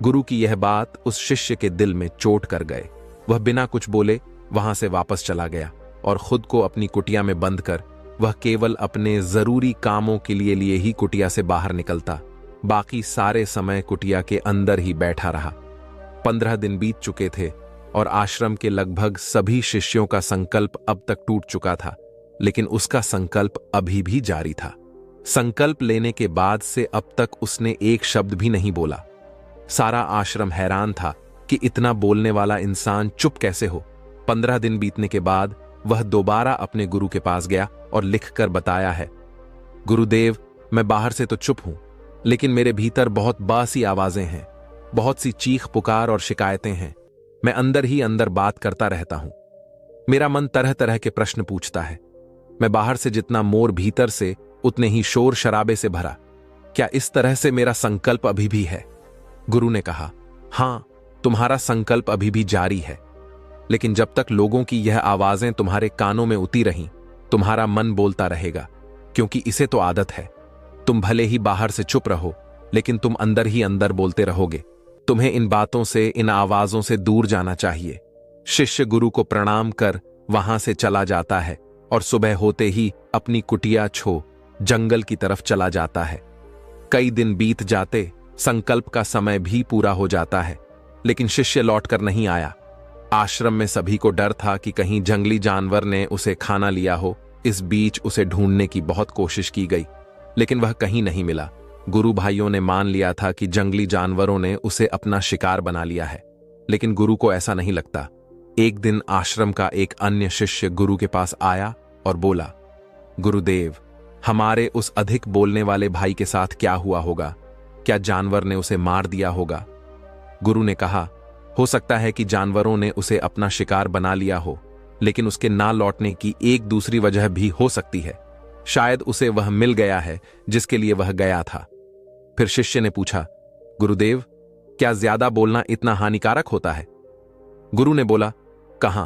गुरु की यह बात उस शिष्य के दिल में चोट कर गए। वह बिना कुछ बोले वहां से वापस चला गया और खुद को अपनी कुटिया में बंद कर वह केवल अपने जरूरी कामों के लिए ही कुटिया से बाहर निकलता। बाकी सारे समय कुटिया के अंदर ही बैठा रहा। 15 दिन बीत चुके थे और आश्रम के लगभग सभी शिष्यों का संकल्प अब तक टूट चुका था, लेकिन उसका संकल्प अभी भी जारी था। संकल्प लेने के बाद से अब तक उसने एक शब्द भी नहीं बोला। सारा आश्रम हैरान था कि इतना बोलने वाला इंसान चुप कैसे हो। 15 दिन बीतने के बाद वह दोबारा अपने गुरु के पास गया और लिखकर बताया है, गुरुदेव, मैं बाहर से तो चुप हूं, लेकिन मेरे भीतर बहुत बासी आवाजें हैं, बहुत सी चीख पुकार और शिकायतें हैं। मैं अंदर ही अंदर बात करता रहता हूं। मेरा मन तरह तरह के प्रश्न पूछता है। मैं बाहर से जितना मोर, भीतर से उतने ही शोर शराबे से भरा। क्या इस तरह से मेरा संकल्प अभी भी है? गुरु ने कहा, हां, तुम्हारा संकल्प अभी भी जारी है, लेकिन जब तक लोगों की यह आवाजें तुम्हारे कानों में उती रहीं, तुम्हारा मन बोलता रहेगा, क्योंकि इसे तो आदत है। तुम भले ही बाहर से चुप रहो, लेकिन तुम अंदर ही अंदर बोलते रहोगे। तुम्हें इन बातों से, इन आवाजों से दूर जाना चाहिए। शिष्य गुरु को प्रणाम कर वहां से चला जाता है और सुबह होते ही अपनी कुटिया छो जंगल की तरफ चला जाता है। कई दिन बीत जाते, संकल्प का समय भी पूरा हो जाता है, लेकिन शिष्य लौटकर नहीं आया। आश्रम में सभी को डर था कि कहीं जंगली जानवर ने उसे खाना लिया हो। इस बीच उसे ढूंढने की बहुत कोशिश की गई, लेकिन वह कहीं नहीं मिला। गुरु भाइयों ने मान लिया था कि जंगली जानवरों ने उसे अपना शिकार बना लिया है, लेकिन गुरु को ऐसा नहीं लगता। एक दिन आश्रम का एक अन्य शिष्य गुरु के पास आया और बोला, गुरुदेव, हमारे उस अधिक बोलने वाले भाई के साथ क्या हुआ होगा? क्या जानवर ने उसे मार दिया होगा? गुरु ने कहा, हो सकता है कि जानवरों ने उसे अपना शिकार बना लिया हो, लेकिन उसके ना लौटने की एक दूसरी वजह भी हो सकती है। शायद उसे वह मिल गया है जिसके लिए वह गया था। फिर शिष्य ने पूछा, गुरुदेव, क्या ज्यादा बोलना इतना हानिकारक होता है? गुरु ने बोला, कहां।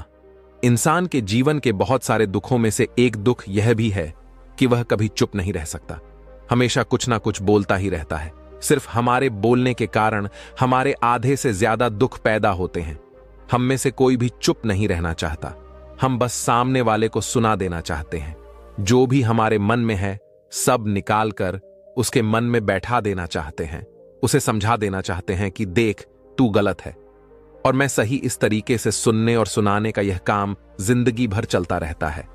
इंसान के जीवन के बहुत सारे दुखों में से एक दुख यह भी है कि वह कभी चुप नहीं रह सकता, हमेशा कुछ ना कुछ बोलता ही रहता है। सिर्फ हमारे बोलने के कारण हमारे आधे से ज्यादा दुख पैदा होते हैं। हम में से कोई भी चुप नहीं रहना चाहता, हम बस सामने वाले को सुना देना चाहते हैं। जो भी हमारे मन में है सब निकाल कर उसके मन में बैठा देना चाहते हैं, उसे समझा देना चाहते हैं कि देख, तू गलत है और मैं सही। इस तरीके से सुनने और सुनाने का यह काम जिंदगी भर चलता रहता है,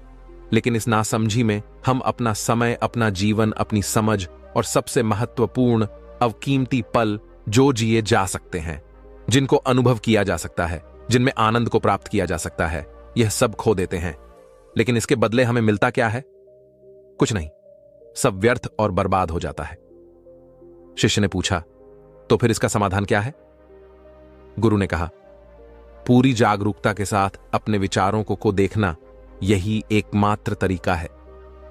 लेकिन इस नासमझी में हम अपना समय, अपना जीवन, अपनी समझ और सबसे महत्वपूर्ण अवकीमती पल जो जिए जा सकते हैं, जिनको अनुभव किया जा सकता है, जिनमें आनंद को प्राप्त किया जा सकता है, यह सब खो देते हैं। लेकिन इसके बदले हमें मिलता क्या है? कुछ नहीं, सब व्यर्थ और बर्बाद हो जाता है। शिष्य ने पूछा, तो फिर इसका समाधान क्या है? गुरु ने कहा, पूरी जागरूकता के साथ अपने विचारों को देखना यही एकमात्र तरीका है।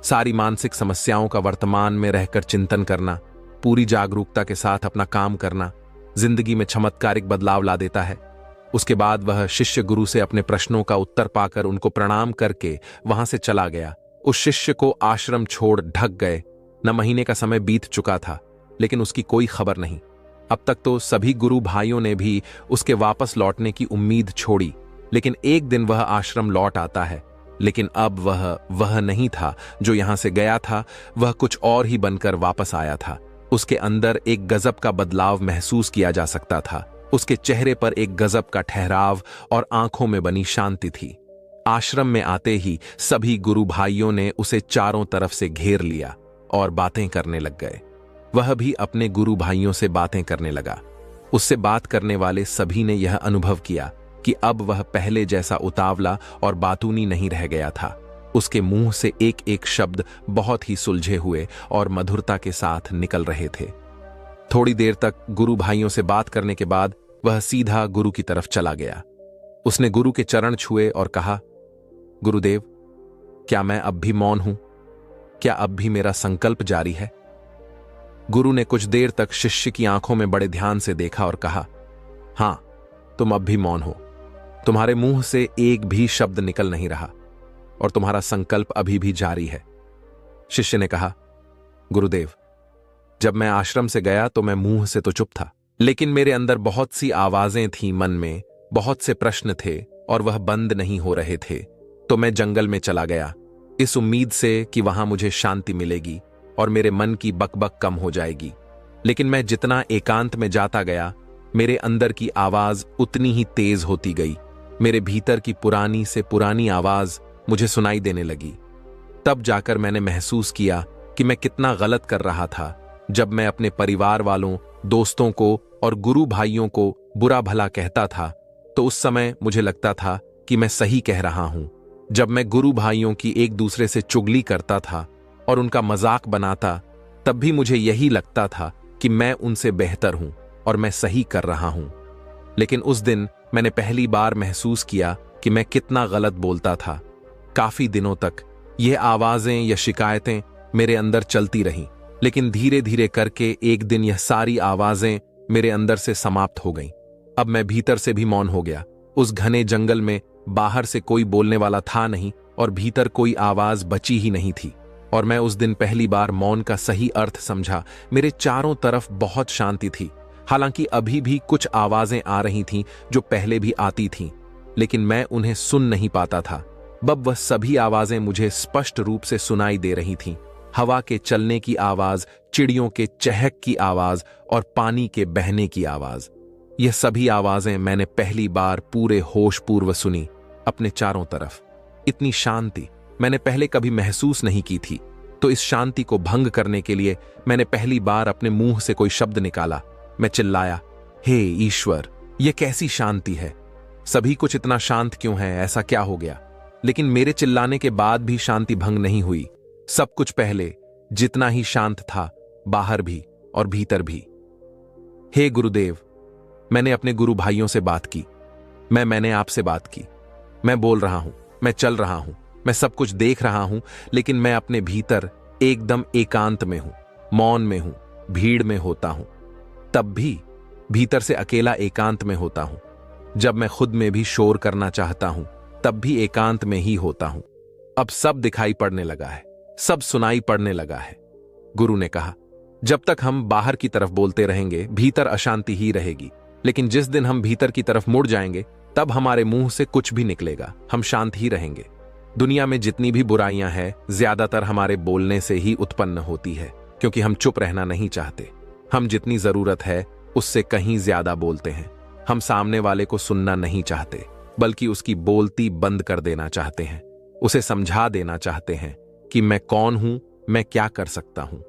सारी मानसिक समस्याओं का वर्तमान में रहकर चिंतन करना, पूरी जागरूकता के साथ अपना काम करना जिंदगी में चमत्कारिक बदलाव ला देता है। उसके बाद वह शिष्य गुरु से अपने प्रश्नों का उत्तर पाकर उनको प्रणाम करके वहां से चला गया। उस शिष्य को आश्रम छोड़ ढक गए। न महीने का समय बीत चुका था, लेकिन उसकी कोई खबर नहीं। अब तक तो सभी गुरु भाइयों ने भी उसके वापस लौटने की उम्मीद छोड़ी, लेकिन एक दिन वह आश्रम लौट आता है। लेकिन अब वह नहीं था जो यहां से गया था, वह कुछ और ही बनकर वापस आया था। उसके अंदर एक गजब का बदलाव महसूस किया जा सकता था। उसके चेहरे पर एक गजब का ठहराव और आंखों में बनी शांति थी। आश्रम में आते ही सभी गुरु भाइयों ने उसे चारों तरफ से घेर लिया और बातें करने लग गए। वह भी अपने गुरु भाइयों से बातें करने लगा। उससे बात करने वाले सभी ने यह अनुभव किया कि अब वह पहले जैसा उतावला और बातूनी नहीं रह गया था। उसके मुंह से एक एक शब्द बहुत ही सुलझे हुए और मधुरता के साथ निकल रहे थे। थोड़ी देर तक गुरु भाइयों से बात करने के बाद वह सीधा गुरु की तरफ चला गया। उसने गुरु के चरण छुए और कहा, गुरुदेव, क्या मैं अब भी मौन हूं? क्या अब भी मेरा संकल्प जारी है? गुरु ने कुछ देर तक शिष्य की आंखों में बड़े ध्यान से देखा और कहा, हां, तुम अब भी मौन हो। तुम्हारे मुंह से एक भी शब्द निकल नहीं रहा और तुम्हारा संकल्प अभी भी जारी है। शिष्य ने कहा, गुरुदेव, जब मैं आश्रम से गया तो मैं मुंह से तो चुप था, लेकिन मेरे अंदर बहुत सी आवाजें थीं, मन में बहुत से प्रश्न थे और वह बंद नहीं हो रहे थे। तो मैं जंगल में चला गया, इस उम्मीद से कि वहां मुझे शांति मिलेगी और मेरे मन की बकबक कम हो जाएगी। लेकिन मैं जितना एकांत में जाता गया, मेरे अंदर की आवाज उतनी ही तेज होती गई। मेरे भीतर की पुरानी से पुरानी आवाज मुझे सुनाई देने लगी। तब जाकर मैंने महसूस किया कि मैं कितना गलत कर रहा था। जब मैं अपने परिवार वालों, दोस्तों को और गुरु भाइयों को बुरा भला कहता था, तो उस समय मुझे लगता था कि मैं सही कह रहा हूं। जब मैं गुरु भाइयों की एक दूसरे से चुगली करता था और उनका मजाक बनाता, तब भी मुझे यही लगता था कि मैं उनसे बेहतर हूं और मैं सही कर रहा हूं। लेकिन उस दिन मैंने पहली बार महसूस किया कि मैं कितना गलत बोलता था। काफी दिनों तक ये आवाजें या शिकायतें मेरे अंदर चलती रहीं, लेकिन धीरे धीरे करके एक दिन यह सारी आवाजें मेरे अंदर से समाप्त हो गईं। अब मैं भीतर से भी मौन हो गया। उस घने जंगल में बाहर से कोई बोलने वाला था नहीं और भीतर कोई आवाज बची ही नहीं थी। और मैं उस दिन पहली बार मौन का सही अर्थ समझा। मेरे चारों तरफ बहुत शांति थी। हालांकि अभी भी कुछ आवाजें आ रही थीं जो पहले भी आती थीं, लेकिन मैं उन्हें सुन नहीं पाता था। अब वह सभी आवाजें मुझे स्पष्ट रूप से सुनाई दे रही थीं। हवा के चलने की आवाज, चिड़ियों के चहक की आवाज और पानी के बहने की आवाज। यह सभी आवाजें मैंने पहली बार पूरे होशपूर्व सुनी। अपने चारों तरफ इतनी शांति मैंने पहले कभी महसूस नहीं की थी। तो इस शांति को भंग करने के लिए मैंने पहली बार अपने मुंह से कोई शब्द निकाला। मैं चिल्लाया, हे ईश्वर, यह कैसी शांति है? सभी कुछ इतना शांत क्यों है? ऐसा क्या हो गया? लेकिन मेरे चिल्लाने के बाद भी शांति भंग नहीं हुई। सब कुछ पहले जितना ही शांत था, बाहर भी और भीतर भी। हे गुरुदेव, मैंने अपने गुरु भाइयों से बात की। मैंने आपसे बात की। मैं बोल रहा हूं, मैं चल रहा हूं, मैं सब कुछ देख रहा हूं, लेकिन मैं अपने भीतर एकदम एकांत में हूं, मौन में हूं, भीड़ में होता हूं। तब भी भीतर से अकेला एकांत में होता हूं। जब मैं खुद में भी शोर करना चाहता हूं, तब भी एकांत में ही होता हूं। अब सब दिखाई पड़ने लगा है, सब सुनाई पड़ने लगा है। गुरु ने कहा, जब तक हम बाहर की तरफ बोलते रहेंगे, भीतर अशांति ही रहेगी। लेकिन जिस दिन हम भीतर की तरफ मुड़ जाएंगे, तब हमारे मुंह से कुछ भी निकलेगा, हम शांत ही रहेंगे। दुनिया में जितनी भी बुराइयां हैं, ज्यादातर हमारे बोलने से ही उत्पन्न होती है, क्योंकि हम चुप रहना नहीं चाहते। हम जितनी जरूरत है उससे कहीं ज्यादा बोलते हैं। हम सामने वाले को सुनना नहीं चाहते, बल्कि उसकी बोलती बंद कर देना चाहते हैं। उसे समझा देना चाहते हैं कि मैं कौन हूं, मैं क्या कर सकता हूं।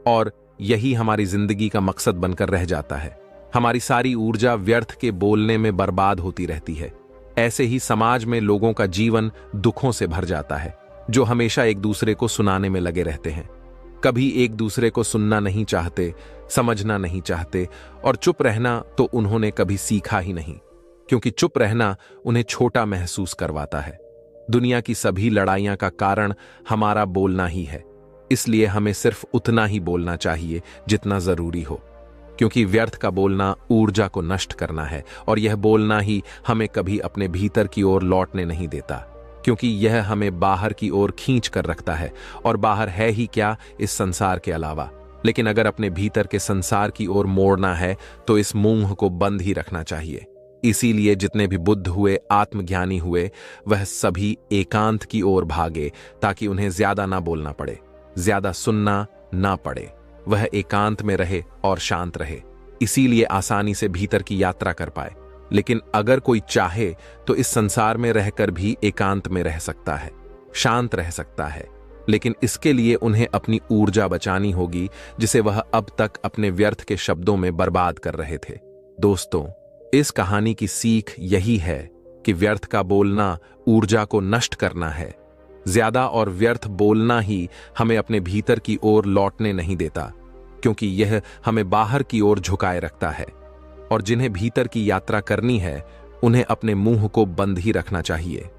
और यही हमारी जिंदगी का मकसद बनकर रह जाता है। हमारी सारी ऊर्जा व्यर्थ के बोलने में बर्बाद होती रहती है। ऐसे ही समाज में लोगों का जीवन दुखों से भर जाता है, जो हमेशा एक दूसरे को सुनाने में लगे रहते हैं। कभी एक दूसरे को सुनना नहीं चाहते, समझना नहीं चाहते, और चुप रहना तो उन्होंने कभी सीखा ही नहीं, क्योंकि चुप रहना उन्हें छोटा महसूस करवाता है। दुनिया की सभी लड़ाइयां का कारण हमारा बोलना ही है। इसलिए हमें सिर्फ उतना ही बोलना चाहिए जितना जरूरी हो, क्योंकि व्यर्थ का बोलना ऊर्जा को नष्ट करना है और यह बोलना ही हमें कभी अपने भीतर की ओर लौटने नहीं देता, क्योंकि यह हमें बाहर की ओर खींच कर रखता है और बाहर है ही क्या इस संसार के अलावा। लेकिन अगर अपने भीतर के संसार की ओर मोड़ना है तो इस मुंह को बंद ही रखना चाहिए। इसीलिए जितने भी बुद्ध हुए, आत्मज्ञानी हुए, वह सभी एकांत की ओर भागे ताकि उन्हें ज्यादा ना बोलना पड़े, ज्यादा सुनना ना पड़े। वह एकांत में रहे और शांत रहे, इसीलिए आसानी से भीतर की यात्रा कर पाए। लेकिन अगर कोई चाहे तो इस संसार में रहकर भी एकांत में रह सकता है, शांत रह सकता है, लेकिन इसके लिए उन्हें अपनी ऊर्जा बचानी होगी जिसे वह अब तक अपने व्यर्थ के शब्दों में बर्बाद कर रहे थे। दोस्तों, इस कहानी की सीख यही है कि व्यर्थ का बोलना ऊर्जा को नष्ट करना है। ज्यादा और व्यर्थ बोलना ही हमें अपने भीतर की ओर लौटने नहीं देता, क्योंकि यह हमें बाहर की ओर झुकाए रखता है। और जिन्हें भीतर की यात्रा करनी है उन्हें अपने मुंह को बंद ही रखना चाहिए।